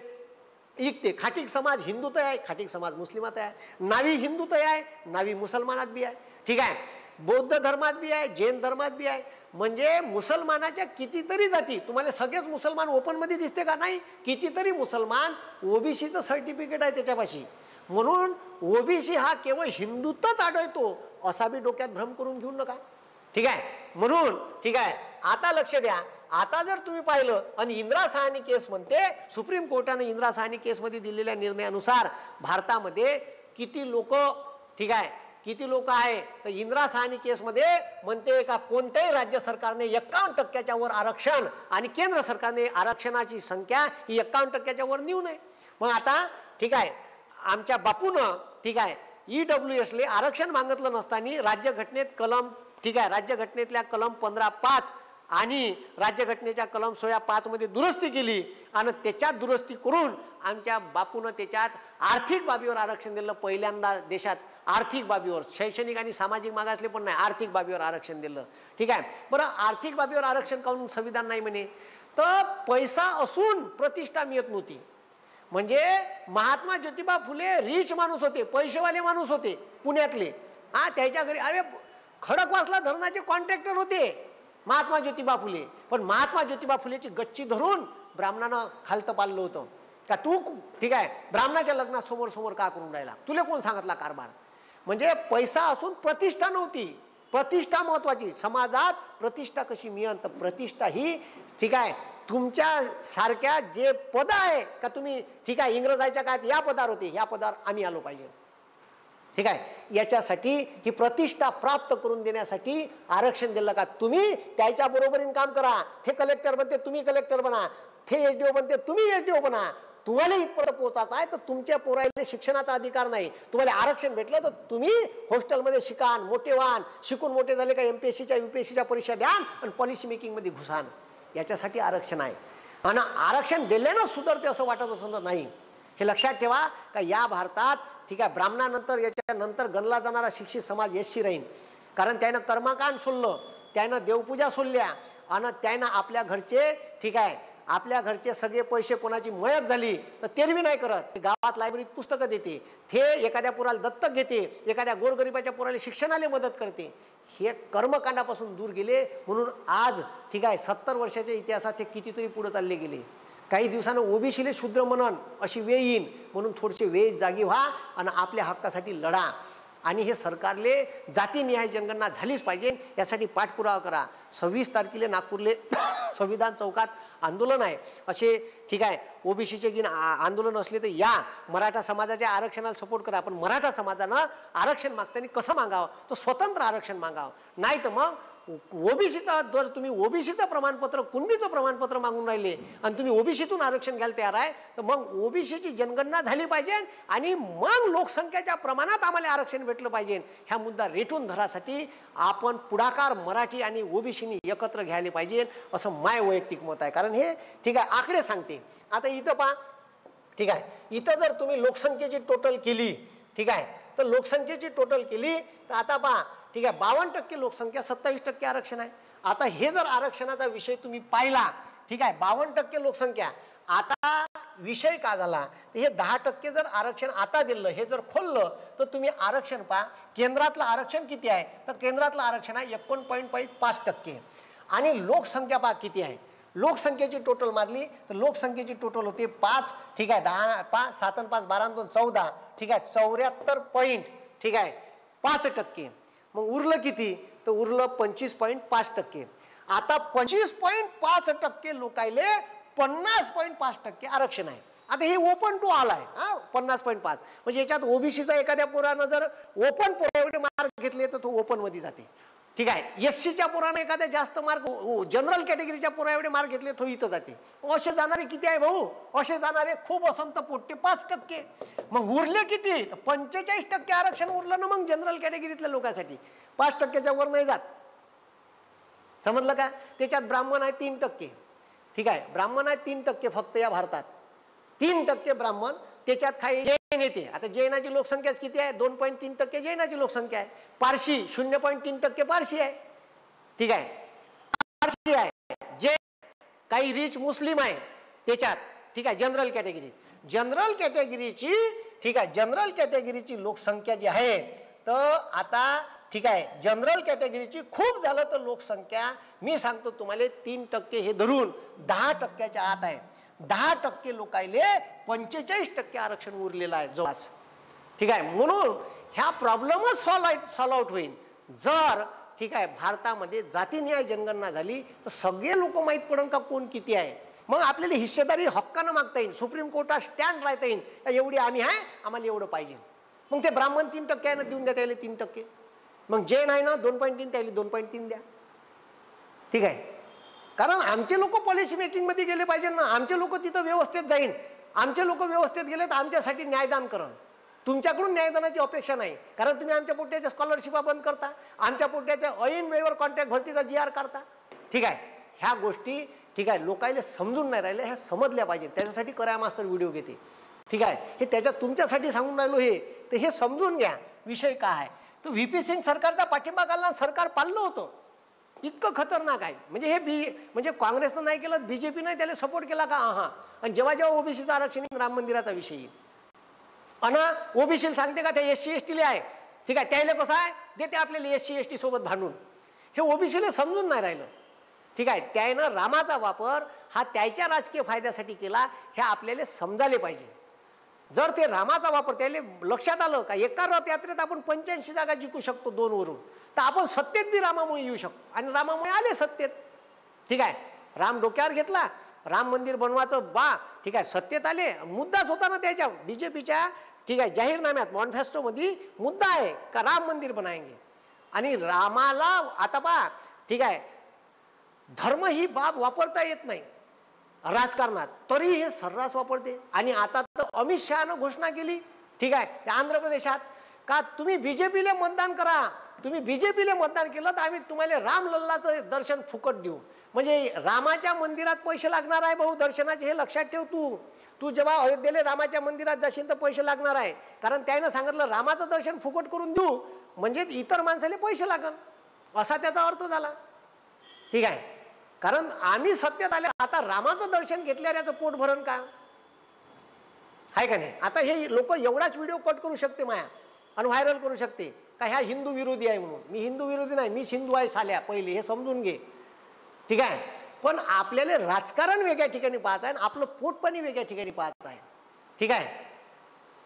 इकते खाटीक समाज हिंदूत आहे, खाटीक समाज मुस्लिमात आहे, नावी हिंदूत आहे, नावी मुसलमानात बी आहे. ठीक आहे बौद्ध धर्मात बी आहे, जैन धर्मात बी आहे. म्हणजे मुसलमानाच्या कितीतरी जाती. तुम्हाला सगळेच मुसलमान ओपन मध्ये दिसते का नाही, कितीतरी मुसलमान ओबीसीचं सर्टिफिकेट आहे त्याच्यापाशी. म्हणून ओबीसी हा केवळ हिंदूतच आढळतो असा बी डोक्यात भ्रम करून घेऊ नका. ठीक आहे म्हणून ठीक आहे आता लक्ष द्या. आता जर तुम्ही पाहिलं आणि इंदिरा साहनी केस म्हणते सुप्रीम कोर्टाने इंदिरा साहनी केसमध्ये दिलेल्या निर्णयानुसार भारतामध्ये किती लोक ठीक आहे किती लोक आहे तर इंदिरा साहनी केसमध्ये म्हणते का कोणत्याही राज्य सरकारने 51% वर आरक्षण आणि केंद्र सरकारने आरक्षणाची संख्या ही 51% वर नेऊ नये. मग आता ठीक आहे आमच्या बापूनं ठीक आहे EWSले आरक्षण मागितलं नसताना राज्यघटनेत कलम ठीक आहे राज्यघटनेतल्या कलम 15(5) आणि राज्यघटनेच्या कलम 16(5) मध्ये दुरुस्ती केली आणि त्याच्यात दुरुस्ती करून आमच्या बापूनं त्याच्यात आर्थिक बाबीवर आरक्षण दिलं. पहिल्यांदा देशात आर्थिक बाबीवर, शैक्षणिक आणि सामाजिक मागासले पण नाही, आर्थिक बाबीवर आरक्षण दिलं. ठीक आहे बरं आर्थिक बाबीवर आरक्षण काऊन संविधान नाही म्हणे तर पैसा असून प्रतिष्ठा मिळत नव्हती. म्हणजे महात्मा ज्योतिबा फुले रिच माणूस होते, पैसेवाले माणूस होते पुण्यातले. त्याच्या घरी अरे खडकवासला धरणाचे कॉन्ट्रॅक्टर होते महात्मा ज्योतिबा फुले. पण महात्मा ज्योतिबा फुलेची गच्ची धरून ब्राह्मणानं खालतं पाळलं होतं का तू ठीक आहे ब्राह्मणाच्या लग्नात समोर समोर का करून राहिला, तुला कोण सांगितला कारभार. म्हणजे पैसा असून प्रतिष्ठा नव्हती. प्रतिष्ठा महत्वाची. समाजात प्रतिष्ठा कशी मिळेल तर प्रतिष्ठा ही ठीक आहे तुमच्या सारख्या जे पद आहे का तुम्ही ठीक आहे इंग्रजाच्या काळात या पदावर होते, या पदावर आम्ही आलो पाहिजे. ठीक आहे याच्यासाठी ही प्रतिष्ठा प्राप्त करून देण्यासाठी आरक्षण दिलं का तुम्ही त्याच्या बरोबरीने काम करा. ते कलेक्टर बनते तुम्ही कलेक्टर बना, ते SDO बनते तुम्ही SDO बना. तुम्हाला इथपर्यंत पोहोचायचं आहे तर तुमच्या पोराला शिक्षणाचा अधिकार नाही. तुम्हाला आरक्षण भेटलं तर तुम्ही हॉस्टेलमध्ये शिकान, मोठे व्हान, शिकून मोठे झाले का MPSCच्या UPSCच्या परीक्षा द्या आणि पॉलिसी मेकिंगमध्ये घुसान. याच्यासाठी आरक्षण आहे. आणि आरक्षण दिल्यानं सुधारते असं वाटत असेल तर नाही. हे लक्षात ठेवा का या भारतात ठीक आहे ब्राह्मणानंतर याच्यानंतर गणला जाणारा शिक्षित समाज यशस्वी राहील. कारण त्यानं कर्मकांड सोडलं, त्यानं देवपूजा सोडल्या आणि त्यानं आपल्या घरचे ठीक आहे आपल्या घरचे सगळे पैसे कोणाची मयत झाली तर ते बी नाही करत. गावात लायब्ररीत पुस्तकं देते, ते एखाद्या पोराला दत्तक घेते, एखाद्या गोरगरिबाच्या पोराला शिक्षणाला मदत करते. हे कर्मकांडापासून दूर गेले म्हणून आज ठीक आहे 70 वर्षाच्या इतिहासात ते कितीतरी पुढे चालले गेले. काही दिवसानं ओबीसीले शूद्र म्हणून अशी वेळ येईन म्हणून थोडेसे वेळ जागी व्हा आणि आपल्या हक्कासाठी लढा. आणि हे सरकारले जातीनिहाय जनगणना झालीच पाहिजे यासाठी पाठपुरावा करा. 26 तारखेला नागपूरले संविधान चौकात आंदोलन आहे. असे ठीक आहे ओबीसीचे गिन आंदोलन असले तर या मराठा समाजाच्या आरक्षणाला सपोर्ट करा. पण मराठा समाजानं आरक्षण मागताना कसं मागावं तर स्वतंत्र आरक्षण मागावं. नाही तर मग ओबीसीचा जर तुम्ही ओबीसीचं प्रमाणपत्र कुणबीचं प्रमाणपत्र मागून राहिले आणि तुम्ही ओबीसीतून आरक्षण घ्यायला तयार आहे तर मग ओबीसीची जनगणना झाली पाहिजे आणि मग लोकसंख्येच्या प्रमाणात आम्हाला आरक्षण भेटलं पाहिजे. ह्या मुद्दा रेटून धरासाठी आपण पुढाकार मराठी आणि ओबीसीनी एकत्र घ्यायला पाहिजे असं माय वैयक्तिक मत आहे. कारण हे ठीक आहे आकडे सांगते. आता इथं पहा ठीक आहे इथं जर तुम्ही लोकसंख्येची टोटल केली ठीक आहे तर लोकसंख्येची टोटल केली तर आता पहा ठीक आहे 52% लोकसंख्या 27% आरक्षण आहे. आता हे जर आरक्षणाचा विषय तुम्ही पाहिला ठीक आहे 52% लोकसंख्या. आता विषय का झाला तर हे 10% जर आरक्षण आता दिलं हे जर खोललं तर तुम्ही आरक्षण पहा केंद्रातलं आरक्षण किती आहे तर केंद्रातलं आरक्षण आहे 51.5% आणि लोकसंख्या पहा किती आहे. लोकसंख्येची टोटल मारली तर लोकसंख्येची टोटल होते 5 ठीक आहे 10 5 7 5 12 2 14 ठीक आहे 74 पॉईंट ठीक आहे 5%. मग उरलं किती तर उरलं 25.5%. आता 25.5% लोकायले 50.5% आरक्षण आहे. आता हे ओपन टू ऑल आहे. 50.5 म्हणजे याच्यात ओबीसीचा एखाद्या पोरानं जर ओपन पोरा एवढे मार्क घेतले तर तो ओपन मध्ये जाते. ठीक आहे एससीच्या पोरानं एखाद्या जास्त मार्क जनरल कॅटेगरीच्या पोरा एवढे मार्क घेतले तो इथं जाते. असे जाणारे किती आहे भाऊ असे जाणारे खूप असंत पोट्टे 5%. मग उरले किती 45% आरक्षण उरलं ना मग जनरल कॅटेगरीतल्या लोकांसाठी 5%च्या वर नाही जात. समजलं का. त्याच्यात ब्राह्मण आहे 3%. ठीक आहे ब्राह्मण आहे 3% फक्त या भारतात 3% ब्राह्मण. त्याच्यात काही जैन येते. आता जैनाची लोकसंख्या किती आहे 2.3% जैनाची लोकसंख्या आहे. पारशी 0.3% पारशी आहे. ठीक आहे पारशी आहे. जैन काही रिच मुस्लिम आहे त्याच्यात. ठीक आहे जनरल कॅटेगरी जनरल कॅटेगरीची ठीक आहे जनरल कॅटेगरीची लोकसंख्या जी आहे तर आता ठीक आहे जनरल कॅटेगरीची खूप झालं तर लोकसंख्या मी सांगतो तुम्हाला 3% हे धरून 10%च्या आत आहे. 10% लोकायले 45% आरक्षण उरलेलं आहे जवळपास. ठीक आहे म्हणून ह्या प्रॉब्लेमच सॉल्व आउट होईल जर ठीक आहे भारतामध्ये जातीनिहाय जनगणना झाली तर सगळे लोक माहीत पडून का कोण किती आहे. मग आपल्याला हिस्सेदारी हक्कानं मागता येईल. सुप्रीम कोर्टात स्टँड राहता येईल एवढी आम्ही आहे आम्हाला एवढं पाहिजे. मग ते ब्राह्मण 3% आहे ना देऊन द्या त्याला 3%. मग जैन आहे ना 2.3 त्याला 2.3 द्या. ठीक आहे कारण आमचे लोक पॉलिसी मेकिंग मध्ये गेले पाहिजे ना. आमचे लोक तिथं व्यवस्थेत जाईन. आमचे लोक व्यवस्थेत गेले तर आमच्यासाठी न्यायदान करण. तुमच्याकडून न्यायदानाची अपेक्षा नाही कारण तुम्ही आमच्या पोट्याच्या स्कॉलरशिपा बंद करता. आमच्या पोट्याच्या ऐन वेळेवर कॉन्ट्रॅक्ट भरतीचा GR काढता. ठीक आहे ह्या गोष्टी ठीक आहे लोकायला समजून नाही राहिल्या ह्या समजल्या पाहिजे. त्याच्यासाठी कराया मास्तर व्हिडिओ घेते. ठीक आहे हे त्याच्यात तुमच्यासाठी सांगून राहिलो हे तर हे समजून घ्या विषय काय आहे. तो VP सिंग सरकारचा पाठिंबा घालणार सरकार पाळलं होतं. इतकं खतरनाक आहे म्हणजे हे म्हणजे काँग्रेसनं नाही केलं BJP नाही त्याला सपोर्ट केला का. आणि जेव्हा जेव्हा ओबीसीचं आरक्षण राम मंदिराचा विषय येईल आणि ओबीसी सांगते का त्या SC ST आहे. ठीक आहे त्याला कसं आहे देते आपल्याला SC ST सोबत भांडून. हे ओबीसीला समजून नाही राहिलं. ठीक आहे त्यानं रामाचा वापर हा त्याच्या राजकीय फायद्यासाठी केला हे आपल्याला समजायला पाहिजे. जर ते रामाचा वापर त्याला लक्षात आलं का एका रथयात्रेत आपण 85 जागा जिंकू शकतो 2 वरून तर आपण सत्तेत बी रामामुळे येऊ शकतो आणि रामामुळे आले सत्तेत. ठीक आहे राम डोक्यावर घेतला राम मंदिर बनवायचं ठीक आहे सत्तेत आले. मुद्दाच होता ना त्याच्या BJPच्या ठीक आहे जाहीरनाम्यात मॉनिफेस्टो मध्ये मुद्दा आहे का राम मंदिर बनाएंगे. आणि रामाला आता ठीक आहे धर्म ही बाब वापरता येत नाही. राजकारणात, तरी हे सर्रास वापरते. आणि आता तर अमित शहानं घोषणा केली, ठीक आहे, आंध्र प्रदेशात, का तुम्ही बीजेपीला मतदान करा, तुम्ही बीजेपीला मतदान केलं तर आम्ही तुम्हाला रामलल्लाचं दर्शन फुकट देऊ. म्हणजे रामाच्या मंदिरात पैसे लागणार आहे भाऊ दर्शनाचे, हे लक्षात ठेव. तू जेव्हा अयोध्येला रामाच्या मंदिरात जाशील तर पैसे लागणार आहे, कारण त्यानं सांगितलं रामाचं दर्शन फुकट करून देऊ, म्हणजे इतर माणसाला पैसे लागन, असा त्याचा अर्थ झाला. ठीक आहे, कारण आम्ही सत्तेत आले, आता रामाचं दर्शन घेतल्यावर याचं पोट भरण का, आहे का नाही. आता हे लोक एवढाच व्हिडिओ कट करू शकते माया आणि व्हायरल करू शकते का ह्या हिंदू विरोधी आहे म्हणून. मी हिंदू विरोधी नाही, मीच हिंदू आहे साल्या, पहिले हे समजून घे. ठीक आहे, पण आपल्याला राजकारण वेगळ्या ठिकाणी पाहायचं आहे आणि आपलं पोटपाणी वेगळ्या ठिकाणी पाहायचं आहे. ठीक आहे,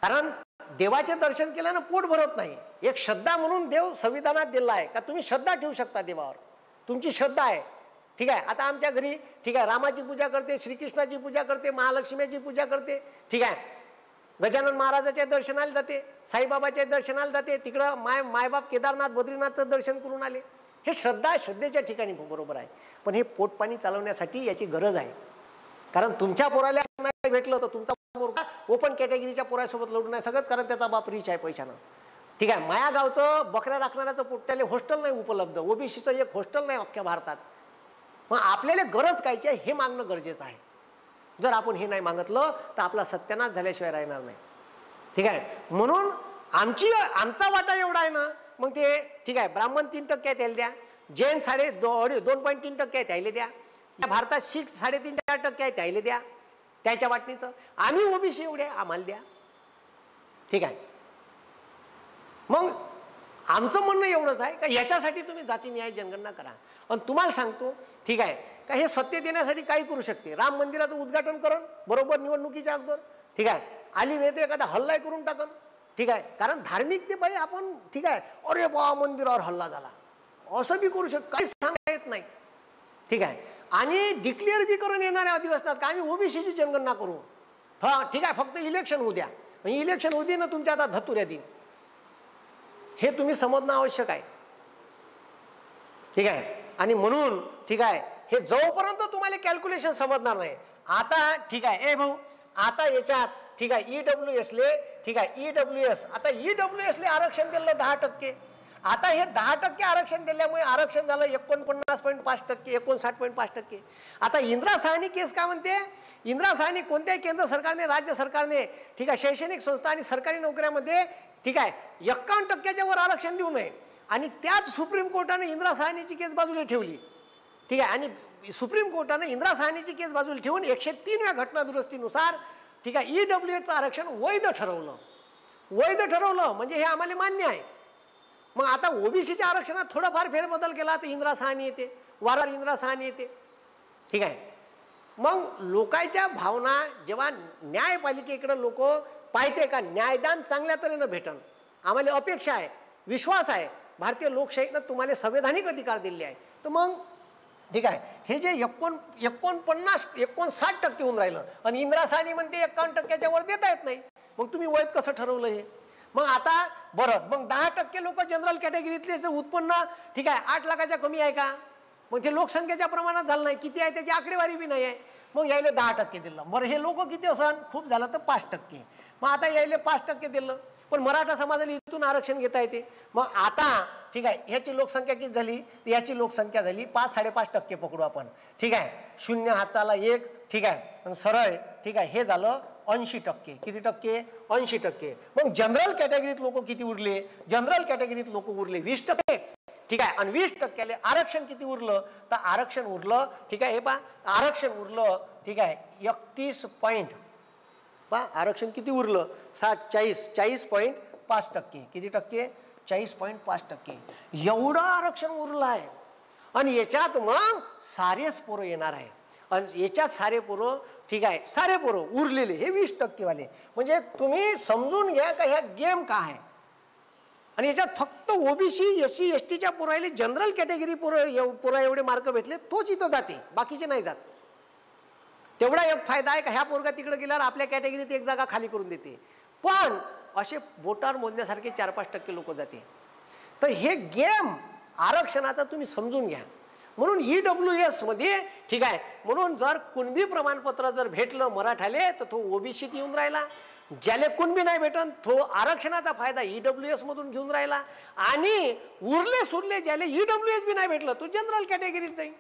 कारण देवाचे दर्शन केल्यानं पोट भरत नाही. एक श्रद्धा म्हणून देव संविधानात दिला आहे का तुम्ही श्रद्धा ठेवू शकता देवावर, तुमची श्रद्धा आहे. ठीक आहे, आता आमच्या घरी ठीक आहे रामाची पूजा करते, श्रीकृष्णाची पूजा करते, महालक्ष्मीची पूजा करते. ठीक आहे, गजानन महाराजाच्या दर्शनाला जाते, साईबाबाच्या दर्शनाला जाते, तिकडं मायबाप केदारनाथ बद्रीनाथचं दर्शन करून आले. हे श्रद्धा श्रद्धेच्या ठिकाणी बरोबर आहे, पण हे पोटपाणी चालवण्यासाठी याची गरज आहे. कारण तुमच्या पोराला नाही भेटलं तर तुमचा पोरगा ओपन कॅटेगरीच्या पोरासोबत लढून नाही सगळं, कारण त्याचा बाप रिच आहे पैशानं. ठीक आहे, माया गावचं बकऱ्या राखणाऱ्याचं पोट्याले हॉस्टेल नाही उपलब्ध, ओबीसीचं एक हॉस्टेल नाही अख्ख्या भारतात. मग आपल्याला गरज कायची आहे हे मागणं गरजेचं आहे. जर आपण हे नाही मागितलं तर आपला सत्यानाश झाल्याशिवाय राहणार नाही. ठीक आहे, म्हणून आमचा वाटा एवढा आहे ना, मग ते ठीक आहे ब्राह्मण 3% त्याला द्या, जैन 2.3% त्याला द्या, भारतात शीख 3.5-4% त्याला द्या, त्याच्या वाटणीचं. आम्ही ओबीसी एवढे आम्हाला द्या. ठीक आहे, मग आमचं म्हणणं एवढंच आहे का याच्यासाठी तुम्ही जातीन्याय जनगणना करा. आणि तुम्हाला सांगतो ठीक आहे का हे सत्तेत येण्यासाठी काही करू शकते. राम मंदिराचं उद्घाटन करण बरोबर निवडणुकीच्या अगोदर. ठीक आहे, आली वेळ एखादा हल्ला करून टाकन. ठीक आहे, कारण धार्मिकते पाहिजे आपण. ठीक आहे, अरे बा मंदिरावर हल्ला झाला असं बी करू शकतो, काही सांगता येत नाही. ठीक आहे, आणि डिक्लेअर बी करून येणाऱ्या अधिवेशनात का आम्ही ओबीसीची जनगणना करू. हा ठीक आहे, फक्त इलेक्शन होऊ द्या. इलेक्शन होऊ दे ना तुमच्या आता धतुऱ्या दिन, हे तुम्ही समजणं आवश्यक आहे. ठीक आहे, आणि म्हणून ठीक आहे हे जोपर्यंत तुम्हाला कॅल्क्युलेशन समजणार नाही. आता ठीक आहे ए भाऊ, आता याच्यात ठीक आहे ईडब्ल्यूएस ले ठीक आहे ईडब्ल्यूएस, आता ईडब्ल्यूएस ले आरक्षण दिलं 10%. आता हे 10% आरक्षण दिल्यामुळे आरक्षण झालं 49.5%, 59.5%. आता इंदिरा साहनी केस काय म्हणते, इंदिरा साहनी कोणत्याही केंद्र सरकारने राज्य सरकारने ठीक आहे शैक्षणिक संस्था आणि सरकारी नोकऱ्यामध्ये ठीक आहे 51% वर आरक्षण देऊ नये. आणि त्याच सुप्रीम कोर्टाने इंदिरा साहनीची केस बाजूला ठेवली. ठीक आहे, आणि सुप्रीम कोर्टाने इंदिरा साहनीची केस बाजूला ठेवून 103व्या घटना दुरुस्तीनुसार ठीक आहे ईडब्ल्यूएसचं आरक्षण वैध ठरवलं. वैध ठरवलं म्हणजे हे आम्हाला मान्य आहे. मग आता ओबीसीच्या आरक्षणात थोडाफार फेरबदल केला तर इंदिरा साहनी येते, वारंवार इंदिरा साहनी येते. ठीक आहे, मग लोकांच्या भावना जेव्हा न्यायपालिकेकडे लोक पाहते का न्यायदान चांगल्या तऱ्हेनं भेटन, आम्हाला अपेक्षा आहे, विश्वास आहे भारतीय लोकशाहीनं तुम्हाला संवैधानिक अधिकार दिले आहे. तर मग ठीक आहे हे जे 59% होऊन राहिलं आणि इंदिरा साहनी म्हणते 51%च्या वर देता येत नाही, मग तुम्ही वैध कसं ठरवलं हे. मग आता बरं, मग 10% लोक जनरल कॅटेगरीतले उत्पन्न ठीक आहे 8 लाखाच्या कमी आहे का, मग ते लोकसंख्येच्या प्रमाणात झालं नाही, किती आहे त्याची आकडेवारी बी नाही आहे. मग यायला 10% दिलं. बरं हे लोक किती असन, खूप झालं तर 5%. मग आता यायला 5% दिलं, पण मराठा समाजाला इथून आरक्षण घेता येते. मग आता ठीक आहे ह्याची लोकसंख्या किती झाली, याची लोकसंख्या झाली 5-5.5% पकडू आपण. ठीक आहे, 0 हाताला 1. ठीक आहे, पण सरळ ठीक आहे हे झालं 80%. किती टक्के, 80%. मग जनरल कॅटेगरीत लोक किती उरले, जनरल कॅटेगरीत लोक उरले 20%. ठीक आहे, आणि 20%ले आरक्षण किती उरलं, तर आरक्षण उरलं ठीक आहे हे पहा आरक्षण उरलं ठीक आहे 31 पॉईंट, पहा आरक्षण किती उरलं 40.5%. किती टक्के, 40.5%. एवढं आरक्षण उरलं आहे. आणि याच्यात मग सारेच पोरं येणार आहे. आणि याच्यात सारे पोरं ठीक आहे सारे पोरं उरलेले हे 20% वाले. म्हणजे तुम्ही समजून घ्या का ह्या गेम का आहे. आणि याच्यात फक्त ओबीसी एससी एसटीच्या पोरायले जनरल कॅटेगरी पोरा एवढे मार्क भेटले तोच इथं जाते, बाकीचे नाही जात. तेवढा एक फायदा आहे का ह्या पोरगा तिकडे गेल्यावर आपल्या कॅटेगरीत एक जागा खाली करून देते. पण असे बोटावर मोजण्यासारखे 4-5% लोक जाते. तर हे गेम आरक्षणाचा तुम्ही समजून घ्या. म्हणून EWS मध्ये ठीक आहे, म्हणून जर कुणबी प्रमाणपत्र जर भेटलं मराठाले तर तो ओबीसीत येऊन राहिला, ज्याले कुणबी नाही भेटन तो आरक्षणाचा फायदा EWS मधून घेऊन राहिला, आणि उरले सुरले ज्याले EWS बी नाही भेटलं तो जनरल कॅटेगरीत जाईल.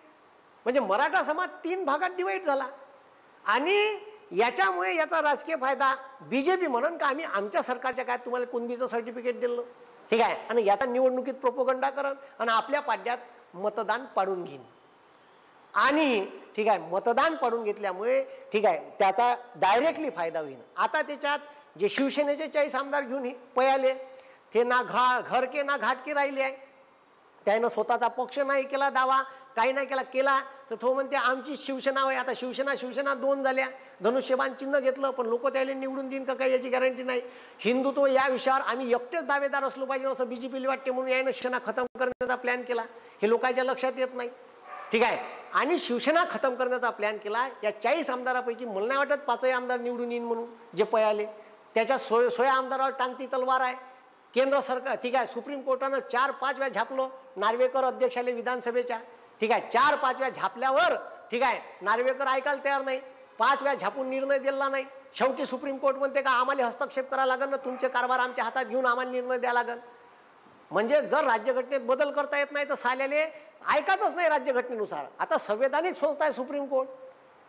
म्हणजे मराठा समाज 3 भागात डिवाइड झाला. आणि याच्यामुळे याचा राजकीय फायदा बीजेपी म्हणून का आम्ही आमच्या सरकारच्या काय तुम्हाला कुणबीचं सर्टिफिकेट दिलं, ठीक आहे, आणि याचा निवडणुकीत प्रोपोगंडा करण आणि आपल्या पाड्यात मतदान पाडून घेईन. आणि ठीक आहे, मतदान पाडून घेतल्यामुळे ठीक आहे त्याचा डायरेक्टली फायदा होईल. आता त्याच्यात जे शिवसेनेचे 40 आमदार घेऊन पयाले ते ना घर के ना घाट के राहिले आहे. त्यानं स्वतःचा पक्ष नाही केला, दावा काही नाही केला तर तो म्हणते आमची शिवसेना होय. आता शिवसेना 2 झाल्या, धनुष्यबाण चिन्ह घेतलं, पण लोक त्याला निवडून देईन का काही याची गॅरंटी नाही. हिंदुत्व या विषयावर आम्ही एकटेच दावेदार असलो पाहिजे असं बीजेपीला वाटते, म्हणून यानं शिवसेना खतम करण्याचा प्लॅन केला. हे लोकांच्या लक्षात येत नाही, ठीक आहे. आणि शिवसेना खतम करण्याचा प्लॅन केला. या 40 आमदारापैकी मला नाही वाटत 5 आमदार निवडून येईन म्हणून जे पयाले. त्याच्या 16 आमदारावर टांगती तलवार आहे. केंद्र सरकार ठीक आहे, सुप्रीम कोर्टानं 4-5 वेळा झापलो नार्वेकर अध्यक्षाले विधानसभेच्या, ठीक आहे. 4-5 वेळा झापल्यावर ठीक आहे नार्वेकर ऐकायला तयार नाही, 5 वेळा झापून निर्णय दिला नाही. शेवटी सुप्रीम कोर्ट म्हणते का आम्हाला हस्तक्षेप करावा लागेल ना, तुमचे कारभार आमच्या हातात घेऊन आम्हाला निर्णय द्यावा लागेल. म्हणजे जर राज्यघटनेत बदल करता येत नाही तर साल्याले ऐकायचंच नाही राज्यघटनेनुसार. आता संवैधानिक संस्था आहे सुप्रीम कोर्ट,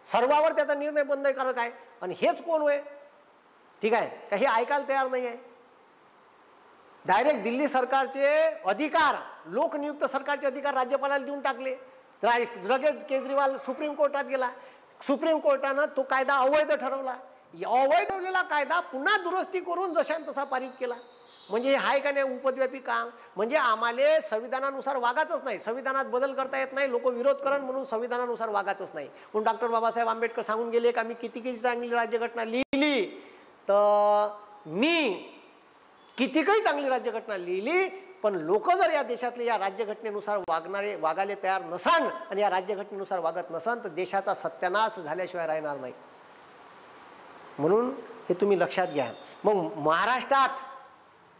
सर्वावर त्याचा निर्णय बंधनकारक आहे. आणि हेच कोण होय, ठीक आहे, काही ऐकायला तयार नाही आहे. डायरेक्ट दिल्ली सरकारचे अधिकार, लोकनियुक्त सरकारचे अधिकार राज्यपालाला देऊन टाकले. लगेच केजरीवाल सुप्रीम कोर्टात गेला. सुप्रीम कोर्टानं तो कायदा अवैध ठरवला. अवैध ठरवलेला कायदा पुन्हा दुरुस्ती करून जशान तसा पारित केला. म्हणजे हे आहे का नाही उपद्व्यापी काम. म्हणजे आम्हाला संविधानानुसार वागायचंच नाही, संविधानात बदल करता येत नाही, लोक विरोध करण म्हणून संविधानानुसार वागायचंच नाही. म्हणून डॉक्टर बाबासाहेब आंबेडकर सांगून गेले का मी किती चांगली राज्यघटना लिहिली, तर मी कितीकही चांगली राज्यघटना लिहिली, पण लोक जर या देशातले या राज्यघटनेनुसार वागायला तयार नसान आणि या राज्यघटनेनुसार वागत नसान तर देशाचा सत्यानाश झाल्याशिवाय राहणार नाही. म्हणून हे तुम्ही लक्षात घ्या. मग महाराष्ट्रात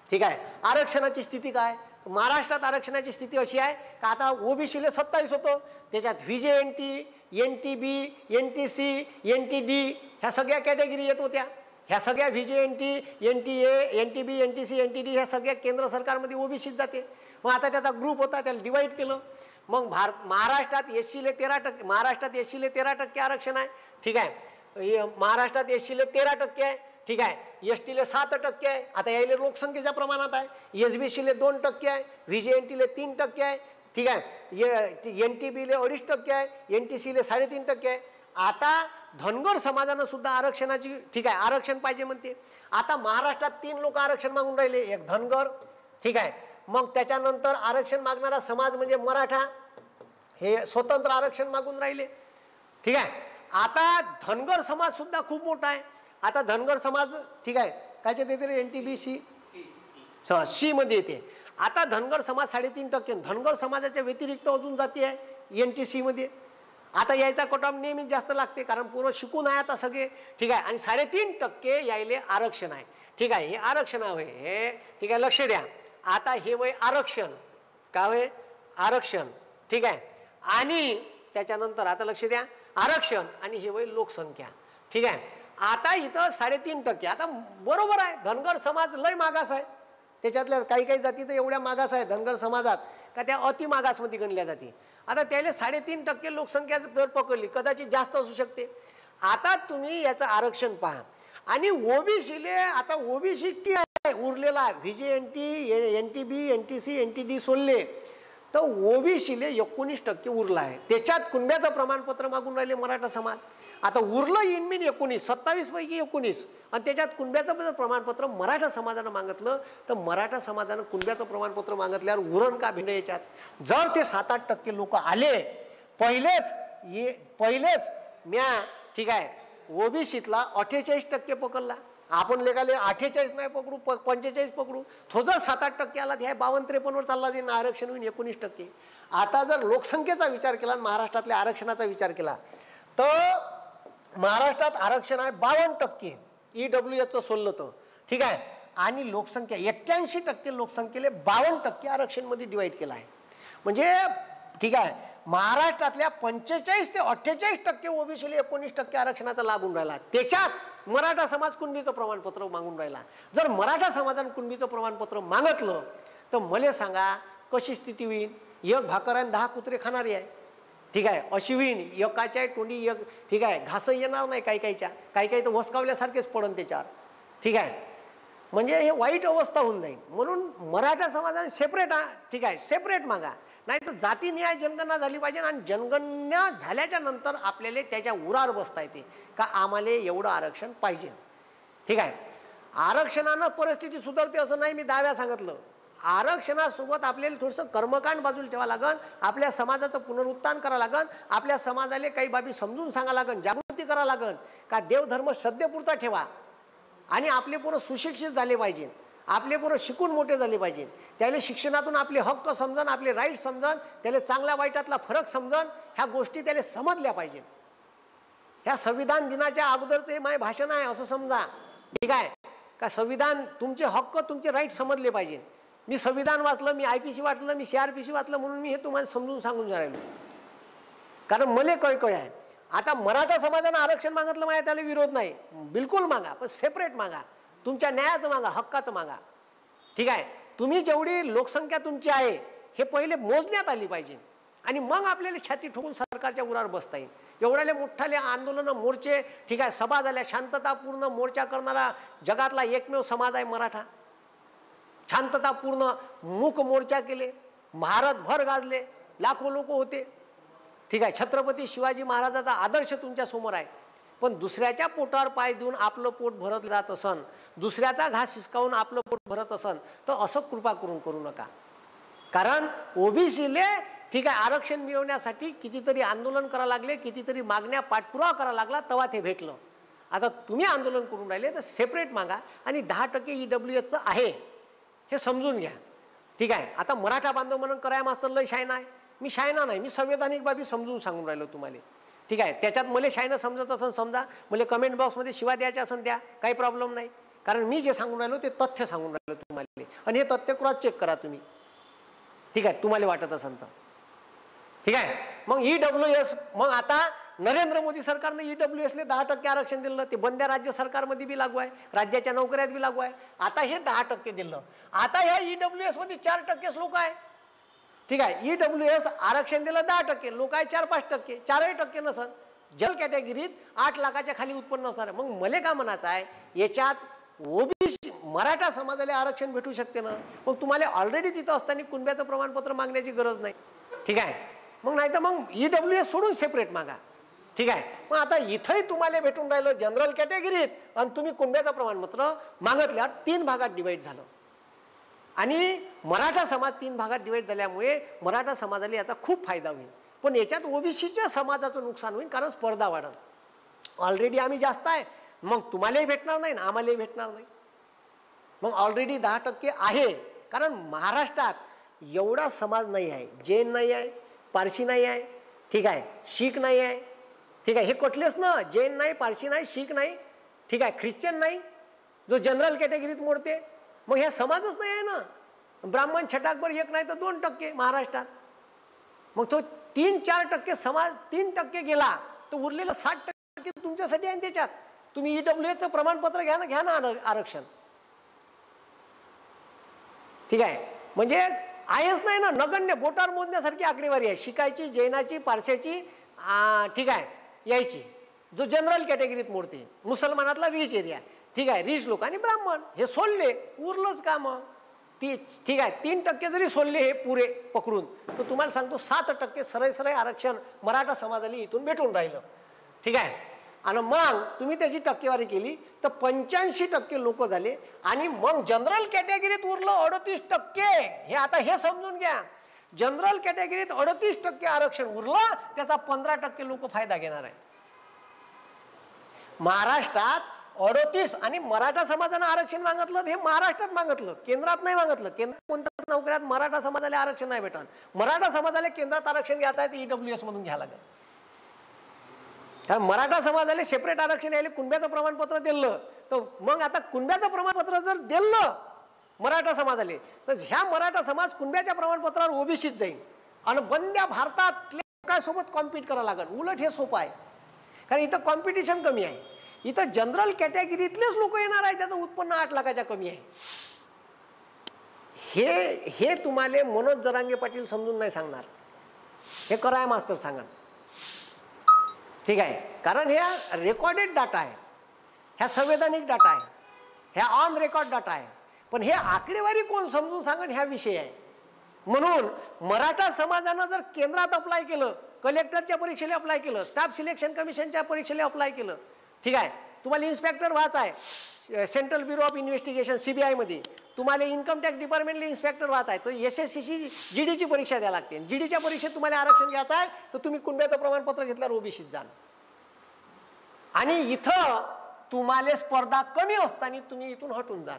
ठीक आहे आरक्षणाची स्थिती काय. महाराष्ट्रात आरक्षणाची स्थिती अशी आहे का आता ओबीसीले 27 होतं, त्याच्यात व्हीजेएनटी, एनटीबी, एनटीसी, एनटीडी ह्या सगळ्या कॅटेगरी येत होत्या. ह्या सगळ्या VJNT, NTA, NTB, NTC, NTD ह्या सगळ्या केंद्र सरकारमध्ये ओबीसीत जाते. मग आता त्याचा ग्रुप होता, त्याला डिवाइड केलं. मग महाराष्ट्रात एससीले 13%, महाराष्ट्रात एससीले 13% आरक्षण आहे, ठीक आहे. महाराष्ट्रात एससीले 13% आहे, ठीक आहे. एसटीले 7% आहे. आता यायले लोकसंख्येच्या प्रमाणात आहे. एसबीसीले 2% आहे, व्हीजेएनटीले 3% आहे, ठीक आहे. एनटीबीले 2.5% आहे, एनटीसीले 3.5% आहे. आता धनगर समाजानं सुद्धा आरक्षणाची ठीक आहे आरक्षण पाहिजे म्हणते. आता महाराष्ट्रात 3 लोक आरक्षण मागून राहिले, एक धनगर, ठीक आहे. मग त्याच्यानंतर आरक्षण मागणारा समाज म्हणजे मराठा, हे स्वतंत्र आरक्षण मागून राहिले, ठीक आहे. आता धनगर समाज सुद्धा खूप मोठा आहे. आता धनगर समाज ठीक आहे कायच्यात येते रे, एनटीबीसी सी मध्ये येते. आता धनगर समाज 3.5%, धनगर समाजाच्या व्यतिरिक्त अजून जाती आहे एनटीसी मध्ये. आता यायचा कट ऑफ नेहमीच जास्त लागते कारण पूर्व शिकून आहे आता सगळे, ठीक आहे. आणि 3.5% यायले आरक्षण आहे, ठीक आहे. हे आरक्षण आहे हे, ठीक आहे, लक्ष द्या. आता हे वय आरक्षण का होय आरक्षण, ठीक आहे. आणि त्याच्यानंतर आता लक्ष द्या आरक्षण आणि हे वय लोकसंख्या, ठीक आहे. आता इथं 3.5%. आता बरोबर आहे धनगर समाज लय मागास आहे, त्याच्यातल्या काही जाती तर एवढ्या मागास आहे धनगर समाजात का त्या अति मागासमध्ये गणल्या जाते. आता त्याला 3.5% लोकसंख्या जर पकडली, कदाचित जास्त असू शकते. आता तुम्ही याचं आरक्षण पहा. आणि ओबीसीले आता ओबीसी किती आहे उरलेला, व्हीजेएनटी, एनटीबी, एनटीसी, एनटीडी सोडले तर ओबीसीले 19% उरला आहे. त्याच्यात कुणब्याचं प्रमाणपत्र मागून राहिले मराठा समाज. आता उरलं इनमीन 19, 27 पैकी 19, आणि त्याच्यात कुणब्याचं प्रमाणपत्र मराठा समाजानं मागितलं तर मराठा समाजानं कुणब्याचं प्रमाणपत्र मागितल्यावर उरण का भिंड याच्यात. जर ते 7-8% लोक आले पहिलेच म्या ठीक आहे ओबीसीतला 48% पकडला. आपण लेखाले 48 नाही पकडू, 45 पकडू. तो जर 7-8% आला ह्या 52-53 वर चालला जाईल, आरक्षण होईल 19%. आता जर लोकसंख्येचा विचार केला आणि महाराष्ट्रातल्या आरक्षणाचा विचार केला तर महाराष्ट्रात आरक्षण आहे 52%, EWSचं सोडलं तर, ठीक आहे. आणि लोकसंख्या 81% लोकसंख्येला 52% आरक्षण मध्ये डिवाइड केला आहे. म्हणजे ठीक आहे महाराष्ट्रातल्या 45 ते 48% ओबीसीला 19% आरक्षणाचा लागून राहिला. त्याच्यात मराठा समाज कुणबीचं प्रमाणपत्र मागून राहिला. जर मराठा समाजाने कुणबीचं प्रमाणपत्र मागितलं तर मला सांगा कशी स्थिती होईल. एक भाकर आणि 10 कुत्रे खाणारी आहे. ठीक आहे, अशी होईन. एकाच्या तोंडी एक, ठीक आहे, घास येणार नाही. काही तर वसकावल्यासारखेच पडन त्याच्यावर. ठीक आहे, म्हणजे हे वाईट अवस्था होऊन जाईल. म्हणून मराठा समाजाने सेपरेट, ठीक आहे, सेपरेट मागा. नाही तर जाती न्याय जनगणना झाली पाहिजे आणि जनगणना झाल्याच्या नंतर आपल्याला त्याच्या उरावर बसता येते का आम्हाला एवढं आरक्षण पाहिजे. ठीक आहे, आरक्षणानं परिस्थिती सुधारते असं नाही मी दाव्या सांगितलं. आरक्षणासोबत आपल्याला थोडंसं कर्मकांड बाजूला ठेवा लागन. आपल्या समाजाचं पुनरुत्थान करा लागन. आपल्या समाजाला काही बाबी समजून सांगा लागन, जागृती करा लागन का देवधर्म श्रद्धेपुरता ठेवा आणि आपले पोरं सुशिक्षित झाले पाहिजे. आपले पोरं शिकून मोठे झाले पाहिजे. त्याला शिक्षणातून आपले हक्क समजन, आपले राईट समजन, त्याला चांगल्या वाईटातला फरक समजन, ह्या गोष्टी त्याला समजल्या पाहिजे. ह्या संविधान दिनाच्या अगोदरचं हे माझे भाषण आहे असं समजा. ठीक आहे का, संविधान तुमचे हक्क तुमचे राईट समजले पाहिजे. मी संविधान वाचलं, मी IPC वाचलं, मी CRPC वाचलं म्हणून मी हे तुम्हाला समजून सांगून राहिलो. कारण मला कळकळ आहे. आता मराठा समाजानं आरक्षण मागितलं माहिती, त्याला विरोध नाही, बिलकुल मागा, पण सेपरेट मागा. तुमच्या न्यायाचं मागा, हक्काचं मागा. ठीक आहे, तुम्ही जेवढी लोकसंख्या तुमची आहे हे पहिले मोजण्यात आली पाहिजे आणि मग आपल्याला छाती ठोकून सरकारच्या उरावर बसता येईल. एवढ्याले मोठाले आंदोलन, मोर्चे, ठीक आहे, सभा झाल्या, शांततापूर्ण मोर्चा करणारा जगातला एकमेव समाज आहे मराठा. शांततापूर्ण मूक मोर्चा केले, भारतभर गाजले, लाखो लोक होते. ठीक आहे, छत्रपती शिवाजी महाराजाचा आदर्श तुमच्या समोर आहे. पण दुसऱ्याच्या पोटावर पाय देऊन आपलं पोट भरत जात असन, दुसऱ्याचा घास हिसकावून आपलं पोट भरत असन तर असं कृपा करून करू नका. कारण ओबीसीले, ठीक आहे, आरक्षण मिळवण्यासाठी कितीतरी आंदोलन करा लागले, कितीतरी मागण्या पाठपुरावा करा लागला, तेव्हा ते भेटलं. आता तुम्ही आंदोलन करून राहिले तर सेपरेट मागा आणि 10% EWSचं आहे हे समजून घ्या. ठीक आहे, आता मराठा बांधव म्हणून कराय मास्तर लय शायना आहे. मी शायना नाही, मी संवैधानिक बाबी समजून सांगून राहिलो तुम्हाला. ठीक आहे, त्याच्यात मला शायनं समजत असेल समजा, मला कमेंट बॉक्समध्ये शिवा द्यायच्या असेल द्या, काही प्रॉब्लेम नाही. कारण मी जे सांगून राहिलो ते तथ्य सांगून राहिलो तुम्हाला आणि हे तथ्य क्रॉस चेक करा तुम्ही. ठीक आहे, तुम्हाला वाटत असेल तर. ठीक आहे, मग EWS, मग आता नरेंद्र मोदी सरकारने EWSले 10% आरक्षण दिलं. ते बंद्या राज्य सरकारमध्ये बी लागू आहे, राज्याच्या नोकऱ्यात बी लागू आहे. आता हे 10% दिलं. आता ह्या EWS मध्ये 4% लोक आहे. ठीक आहे, EWS आरक्षण दिलं 10%, लोक आहे 4-5%, 4% नसन. जल कॅटेगरीत 8 लाखाच्या खाली उत्पन्न असणार. मग मला का म्हणायचं आहे, याच्यात ओबीसी मराठा समाजाला आरक्षण भेटू शकते ना. मग तुम्हाला ऑलरेडी तिथं असताना कुणब्याचं प्रमाणपत्र मागण्याची गरज नाही. ठीक आहे, मग नाही तर मग EWS सोडून सेपरेट मागा. ठीक आहे, मग आता इथंही तुम्हाला भेटून राहिलं जनरल कॅटेगरीत आणि तुम्ही कुणब्याचं प्रमाणपत्र मागितल्यावर 3 भागात डिवाइड झालं आणि मराठा समाज 3 भागात डिवाइड झाल्यामुळे मराठा समाजाला याचा खूप फायदा होईल. पण याच्यात ओबीसीच्या समाजाचं नुकसान होईल कारण स्पर्धा वाढेल. ऑलरेडी आम्ही जास्त आहे, मग तुम्हालाही भेटणार नाही ना आम्हालाही भेटणार नाही. मग ऑलरेडी 10% आहे. कारण महाराष्ट्रात एवढा समाज नाही आहे. जैन नाही आहे, पारशी नाही आहे, ठीक आहे, शीख नाही आहे. ठीक आहे, हे कटलेच ना, जैन नाही, पारशी नाही, शीख नाही, ठीक आहे, ख्रिश्चन नाही, जो जनरल कॅटेगरीत मोडते. मग ह्या समाजच नाही आहे ना. ब्राह्मण छटाकभर 1 नाही तर 2% महाराष्ट्रात. मग तो 3-4% समाज 3% गेला तर उरलेलं 60% तुमच्यासाठी आहे. त्याच्यात तुम्ही EWSचं प्रमाणपत्र घ्या ना आरक्षण. ठीक आहे, म्हणजे आहेच नाही ना, नगण्य बोटावर मोजण्यासारखी आकडेवारी आहे. शिकायची, जैनाची, पारशाची, ठीक आहे, यायची, जो जनरल कॅटेगरीत मोडते. मुसलमानातला रिच एरिया, ठीक आहे, रिच लोक आणि ब्राह्मण हे सोडले, उरलंच का मग. ठीक आहे, 3% जरी सोडले हे पुरे पकडून तर तुम्हाला सांगतो 7% सरळ आरक्षण मराठा समाजाला इथून भेटून राहिलं. ठीक आहे, आणि मग तुम्ही त्याची टक्केवारी केली तर 85% लोक झाले आणि मग जनरल कॅटेगरीत उरलं 38%. हे आता हे समजून घ्या, जनरल कॅटेगरीत 38% आरक्षण उरलं, त्याचा 15% लोक फायदा घेणार आहे. महाराष्ट्रात 38 आणि मराठा समाजानं आरक्षण मागितलं हे महाराष्ट्रात मागितलं, केंद्रात नाही मागितलं. केंद्रात कोणत्याच नोकऱ्यात मराठा समाजाला आरक्षण नाही भेटणार. मराठा समाजाला केंद्रात आरक्षण घ्यायचं आहे तर EWS मधून घ्यायला लागेल. मराठा समाजाला सेपरेट आरक्षण यायला कुणब्याचं प्रमाणपत्र दिलं तर मग आता कुणब्याचं प्रमाणपत्र जर दिलं मराठा समाजाला तर ह्या मराठा समाज कुणब्याच्या प्रमाणपत्रावर ओबीसीत जाईल आणि बंद्या भारतात काय सोबत कॉम्पिट करावं लागेल. उलट हे सोपं आहे, कारण इथं कॉम्पिटिशन कमी आहे. इथं जनरल कॅटेगरीतलेच लोक येणार आहे ज्याचं उत्पन्न 8 लाखाच्या कमी आहे. हे तुम्हाला मनोज जरांगे पाटील समजून नाही सांगणार, हे कराय मास्तर सांगा. ठीक आहे, कारण ह्या रेकॉर्डेड डाटा आहे, ह्या संवैधानिक डाटा आहे, ह्या ऑन रेकॉर्ड डाटा आहे. पण हे आकडेवारी कोण समजून सांगन ह्या विषय आहे. म्हणून मराठा समाजानं जर केंद्रात अप्लाय केलं, कलेक्टरच्या परीक्षेला अप्लाय केलं, स्टाफ सिलेक्शन कमिशनच्या परीक्षेला अप्लाय केलं, ठीक आहे, तुम्हाला इन्स्पेक्टर व्हायचं आहे central bureau of investigation CBI मध्ये, तुम्हाला इन्कम टॅक्स डिपार्टमेंटला इन्स्पेक्टर व्हायचं आहे, तर SSCची GDची परीक्षा द्यावी लागते. GDच्या परीक्षेत तुम्हाला आरक्षण घ्यायचं आहे तर तुम्ही कुणब्याचं प्रमाणपत्र घेतल्यावर OBCत जाल. आणि इथं तुम्हाला स्पर्धा कमी असताना तुम्ही इथून हटून जाल.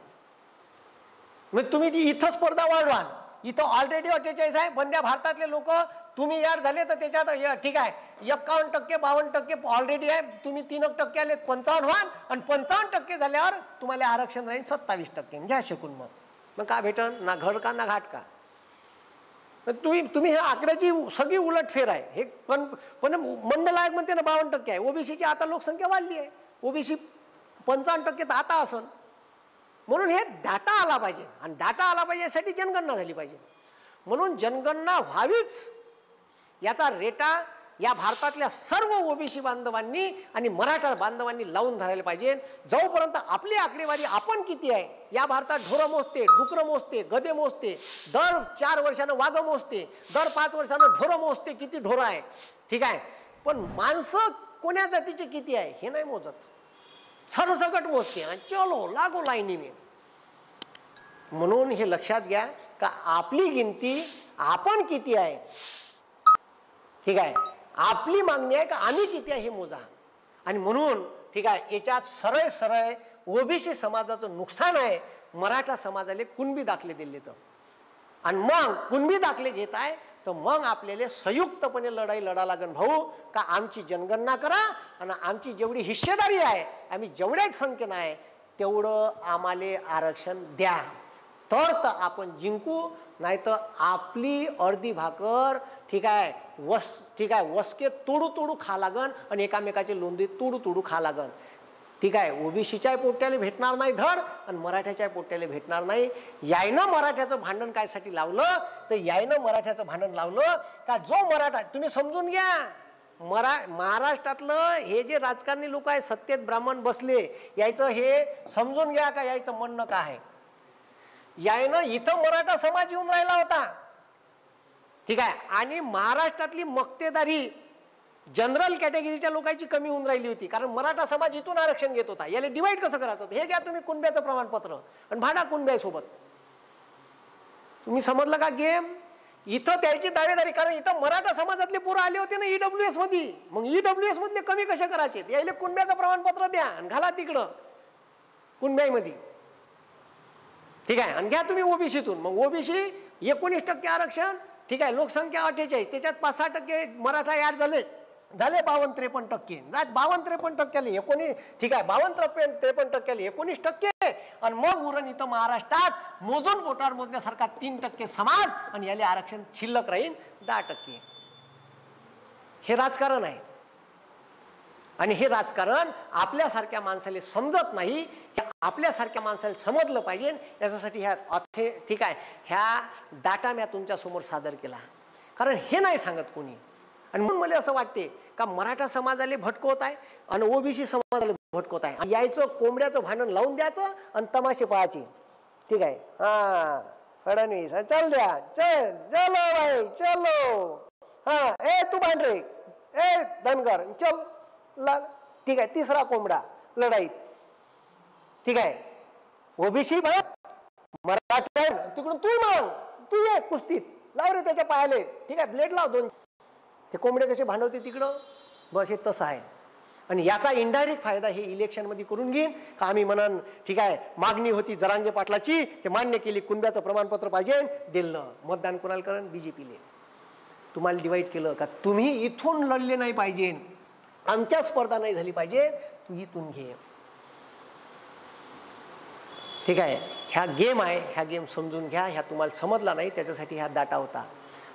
मग तुम्ही इथं स्पर्धा वाढवाल. इथं ऑलरेडी 48 आहे, बंद्या भारतातले लोक तुम्ही यार झाले तर त्याच्यात ठीक आहे 51%, 52% ऑलरेडी आहे, तुम्ही 3% आले 55 व्हाल, आणि 55% झाल्यावर तुम्हाला आरक्षण राहील 27%. घ्या शिकून. मग का भेटन ना घर का ना घाट का. तुम्ही ह्या आकड्याची सगळी उलटफेर आहे. हे पण मंडल आयोग म्हणते ना 52% आहे. OBCची आता लोकसंख्या वाढली आहे, OBC 55% तर आता असन. म्हणून हे डाटा आला पाहिजे, आणि डाटा आला पाहिजे यासाठी जनगणना झाली पाहिजे. म्हणून जनगणना व्हावीच याचा रेटा या भारतातल्या सर्व OBC बांधवांनी आणि मराठा बांधवांनी लावून धरायला पाहिजे. जोपर्यंत आपली आकडेवारी आपण किती आहे, या भारतात ढोरं मोजते, डुकरं मोजते, गधे मोजते, दर 4 वर्षानं वाघ मोजते, दर 5 वर्षानं ढोरं मोजते किती ढोरं आहे, ठीक आहे, पण माणसं कोण्या जातीचे किती आहे हे नाही मोजत. सरसकट मोजते आणि चलो लागो लाईनीने. म्हणून हे लक्षात घ्या का आपली गिनती आपण किती आहे, ठीक आहे, आपली मागणी आहे का आम्ही किती आहे हे मोजा. आणि म्हणून ठीक आहे, याच्यात सरळ सरळ OBC समाजाचं नुकसान आहे. मराठा समाजाला कुणबी दाखले दिले तर, आणि मग कुणबी दाखले घेत आहे तर मग आपल्याला संयुक्तपणे लढाई लढा लागेल भाऊ. का आमची जनगणना करा आणि आमची जेवढी हिस्सेदारी आहे, आम्ही जेवढ्याच संख्येनं आहे तेवढं आम्हाला आरक्षण द्या, तर आपण जिंकू. नाही तर आपली अर्धी भाकर ठीक आहे वसके तोडू तोडू खा लागन आणि एकामेकाचे लोंदे तोडू तोडू खा लागन. ठीक आहे, OBCच्या पोट्याला भेटणार नाही धड आणि मराठ्याच्या पोट्याला भेटणार नाही. यायनं मराठ्याचं भांडण कायसाठी लावलं तर यायनं मराठ्याचं भांडण लावलं का जो मराठा, तुम्ही समजून घ्या, महाराष्ट्रातलं हे जे राजकारणी लोक आहेत, सत्तेत ब्राह्मण बसले, यायचं हे समजून घ्या का यायचं म्हणणं काय आहे. यायनं इथं मराठा समाज येऊन राहिला होता, ठीक आहे, आणि महाराष्ट्रातली मक्तेदारी जनरल कॅटेगरीच्या लोकांची कमी होऊन राहिली होती, कारण मराठा समाज इथून आरक्षण घेत होता. याला डिवाइड कसं करायचं, हे घ्या तुम्ही कुणब्याचं प्रमाणपत्र आणि भाडा कुणब्यासोबत. तुम्ही समजलं का गेम. इथं त्याची दावेदारी, कारण इथं मराठा समाजातले पोरं आले होते ना EWS मध्ये, मग EWS मधले कमी कसे करायचे, यायला कुणब्याचं प्रमाणपत्र द्या आणि घाला तिकडं कुणब्यामध्ये, ठीक आहे, आणि घ्या तुम्ही OBCतून. मग OBC 19% आरक्षण, ठीक आहे, लोकसंख्या 48, त्याच्यात 5-6% मराठा ऍड झाले 52-53%, 52-53% ठीक आहे, 52-53% 19%, आणि मग उरण इथं महाराष्ट्रात मोजून पोटावर मोजण्यासारखा 3% समाज, आणि याला आरक्षण शिल्लक राहील 10%. हे राजकारण आहे, आणि हे राजकारण आपल्यासारख्या माणसाला समजत नाही. आपल्यासारख्या माणसाला समजलं पाहिजे. याच्यासाठी ह्या ठीक आहे ह्या डाटा मी तुमच्या समोर सादर केला, कारण हे नाही सांगत कोणी. आणि म्हणून मला असं वाटते का मराठा समाजाला भटकवत आहे आणि OBC समाजाला भटकवत आहे. यायचं कोंबड्याचं भांडण लावून द्यायचं आणि तमाशे पाहायचे, ठीक आहे. हा फडणवीस चल द्या, चल चलो भाई चलो, हा ए तू भांडरे, ए धनगर चल लाग, ठीक आहे, तिसरा कोंबडा लढाईत, ठीक आहे. OBC मराठा तिकडून तू ये कुस्तीत लाव रे त्याच्या पायाले, ठीक आहे, ब्लेड लाव 2. ते कोंबडे कसे भांडवते तिकडं, बस हे तसं आहे. आणि याचा इनडायरेक्ट फायदा हे इलेक्शन मध्ये करून घेईन का आम्ही म्हणन, ठीक आहे, मागणी होती जरांगे पाटलाची, ते मान्य केली, कुणब्याचं प्रमाणपत्र पाहिजे, दिलं. मतदान कोणाला करण, BJPले. तुम्हाला डिवाइड केलं का तुम्ही इथून लढले नाही पाहिजे, आमच्या स्पर्धा नाही झाली पाहिजे, तू इथून घे, ठीक आहे. ह्या गेम आहे, ह्या गेम समजून घ्या. ह्या तुम्हाला समजला नाही त्याच्यासाठी ह्या डाटा होता.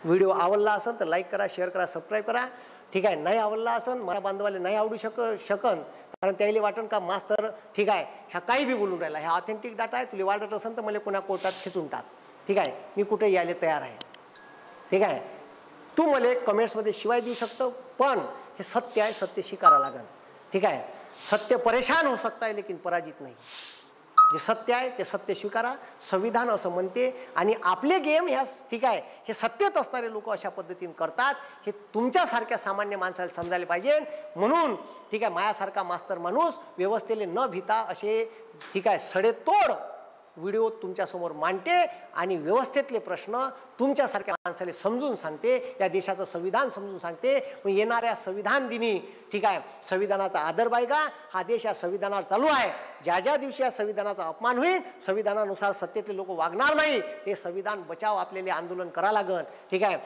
व्हिडिओ आवडला असेल तर लाईक करा, शेअर करा, सबस्क्राईब करा. ठीक आहे. नाही आवडला असेल, मला बांधवाले नाही आवडू शकन, कारण त्याला वाटन का मास्तर ठीक आहे ह्या काही बी बोलून राहिला, ह्या ऑथेंटिक डाटा आहे, तुला वाटत असेल तर मला कोणा कोर्टात खिचून टाक. ठीक आहे. मी कुठे यायला तयार आहे. ठीक आहे. तू मला कमेंट्समध्ये शिवाय देऊ शकतो, पण हे सत्य आहे, सत्य स्वीकारावं लागेल. ठीक आहे. सत्य परेशान हो सकता है लेकिन पराजित नाही. जे सत्य आहे ते सत्य स्वीकारा. संविधान असं म्हणते आणि आपले गेम ह्या ठीक आहे हे सत्यत असणारे लोक अशा पद्धतीने करतात, हे तुमच्यासारख्या सामान्य माणसाला समजायला पाहिजे. म्हणून ठीक आहे माझ्यासारखा मास्तर माणूस व्यवस्थेने न भिता असे ठीक आहे सडेतोड व्हिडिओ तुमच्यासमोर मांडते आणि व्यवस्थेतले प्रश्न तुमच्यासारख्या माणसाला समजून सांगते, या देशाचं संविधान समजून सांगते. मग येणाऱ्या संविधान दिनी ठीक आहे संविधानाचा आदर बाळगा. हा देश या संविधानावर चालू आहे. ज्या ज्या दिवशी या संविधानाचा अपमान होईल, संविधानानुसार सत्तेतले लोक वागणार नाही, ते संविधान बचाव आपल्याला आंदोलन करावं लागेल. ठीक आहे.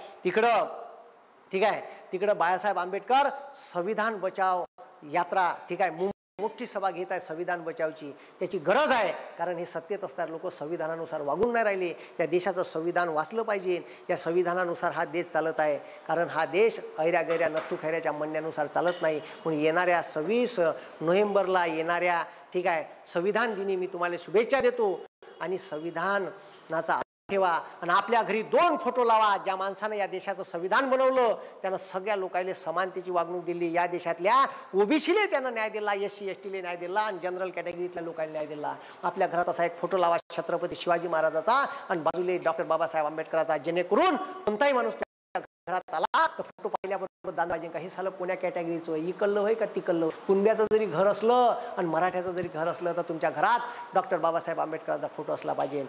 तिकडं बाळासाहेब आंबेडकर संविधान बचाव यात्रा ठीक आहे मोठी सभा घेत आहे संविधान बचावची. त्याची गरज आहे, कारण हे सत्तेत असणारे लोक संविधानानुसार वागून नाही राहिले. या देशाचं संविधान वाचलं पाहिजे. या संविधानानुसार हा देश चालत आहे, कारण हा देश ऐऱ्या गैऱ्या नथू खैऱ्याच्या म्हणण्यानुसार चालत नाही. म्हणून येणाऱ्या 26 नोव्हेंबरला येणाऱ्या ठीक आहे संविधान दिनी मी तुम्हाला शुभेच्छा देतो. आणि संविधानाचा ठेवा आणि आपल्या घरी 2 फोटो लावा. ज्या माणसाने या देशाचं संविधान बनवलं त्यानं सगळ्या लोकांना समानतेची वागणूक दिली. या देशातल्या ओबीसीले त्यानं न्याय दिला, SC STले न्याय दिला आणि जनरल कॅटेगरीतल्या लोकांना न्याय दिला. आपल्या घरात असा एक फोटो लावा छत्रपती शिवाजी महाराजाचा आणि बाजूले डॉक्टर बाबासाहेब आंबेडकरांचा, जेणेकरून कोणताही माणूस घरात आला तर फोटो पाहिल्याबरोबर दान पाहिजे का हे सालं कोण्या कॅटेगरीचं, इकडलं होय का तिकडलं. कुणब्याचं जरी घर असलं आणि मराठ्याचं जरी घर असलं तर तुमच्या घरात डॉक्टर बाबासाहेब आंबेडकरांचा फोटो असला पाहिजे.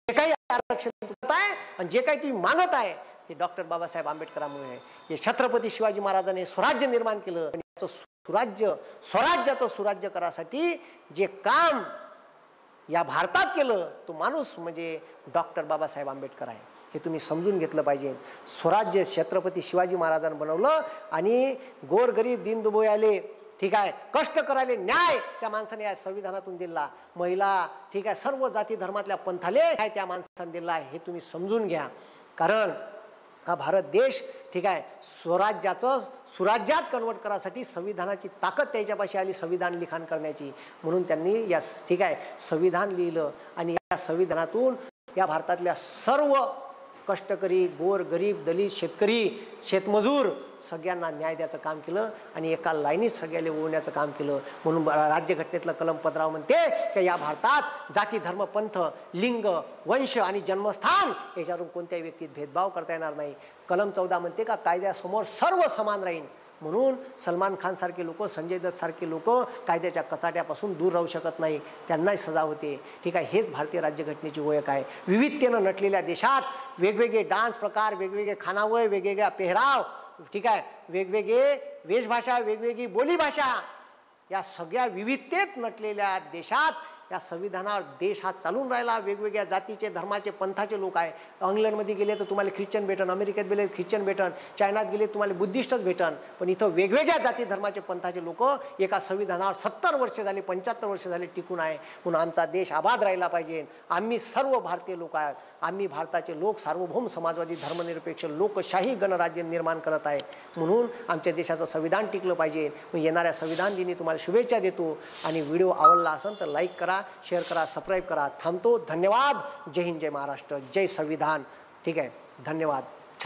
जे काही आरक्षण आहे आणि जे काही तुम्ही मागत आहे ते डॉक्टर बाबासाहेब आंबेडकरांमुळे. हे छत्रपती शिवाजी महाराजांनी स्वराज्य निर्माण केलं आणि याचं स्वराज्याचं सुराज्य करासाठी जे काम या भारतात केलं तो माणूस म्हणजे डॉक्टर बाबासाहेब आंबेडकर आहे. हे तुम्ही समजून घेतलं पाहिजे. स्वराज्य छत्रपती शिवाजी महाराजांनी बनवलं आणि गोरगरीब दीनदुबळे ठीक आहे कष्ट करायले न्याय त्या माणसाने या संविधानातून दिला. महिला ठीक आहे सर्व जाती धर्मातल्या पंथाले त्या माणसाने दिला आहे. हे तुम्ही समजून घ्या, कारण हा भारत देश ठीक आहे स्वराज्याचं सुराज्यात कन्वर्ट करायसाठी संविधानाची ताकद त्याच्यापाशी आली संविधान लिखाण करण्याची. म्हणून त्यांनी या ठीक आहे संविधान लिहिलं आणि या संविधानातून या भारतातल्या सर्व कष्टकरी, गोर गरीब, दलित, शेतकरी, शेतमजूर सगळ्यांना न्याय द्यायचं काम केलं आणि एका लाईनीत सगळ्याला ओढण्याचं काम केलं. म्हणून राज्यघटनेतलं कलम 15 म्हणते की या भारतात जाती धर्म पंथ लिंग वंश आणि जन्मस्थान याच्यावरून कोणत्याही व्यक्तीत भेदभाव करता येणार नाही. कलम 14 म्हणते का कायद्यासमोर सर्व समान राहील. म्हणून सलमान खान सारखे लोक, संजय दत्त सारखे लोक कायद्याच्या कचाट्यापासून दूर राहू शकत नाही, त्यांनाही सजा होते. ठीक आहे. हेच भारतीय राज्यघटनेची ओळख आहे. विविधतेनं नटलेल्या देशात वेगवेगळे डान्स प्रकार, वेगवेगळे खानावळ, वेगवेगळ्या पेहराव ठीक आहे वेगवेगळे वेशभाषा, वेगवेगळी बोलीभाषा, या सगळ्या विविधतेत नटलेल्या देशात या संविधानावर देश हा चालून राहिला. वेगवेगळ्या जातीचे धर्माचे पंथाचे लोक आहे. इंग्लंडमध्ये गेले तर तुम्हाला ख्रिश्चन भेटन, अमेरिकेत गेले ख्रिश्चन भेटन, चायनात गेले तुम्हाला बुद्धिस्टच भेटन. पण इथं वेगवेगळ्या जाती धर्माचे पंथाचे लोक एका संविधानावर 70 वर्ष झाले 75 वर्ष झाले टिकून आहे. म्हणून आमचा देश आबाद राहिला पाहिजे. आम्ही सर्व भारतीय लोक आहेत. आम्ही भारताचे लोक सार्वभौम समाजवादी धर्मनिरपेक्ष लोकशाही गणराज्य निर्माण करत आहे. म्हणून आमच्या देशाचं संविधान टिकलं पाहिजे. येणाऱ्या संविधान दिनी तुम्हाला शुभेच्छा देतो आणि व्हिडिओ आवडला असेल तर लाईक करा, शेअर करा, सबस्क्राईब करा. थांबतो. धन्यवाद. जय हिंद, जय महाराष्ट्र, जय संविधान. ठीक आहे. धन्यवाद.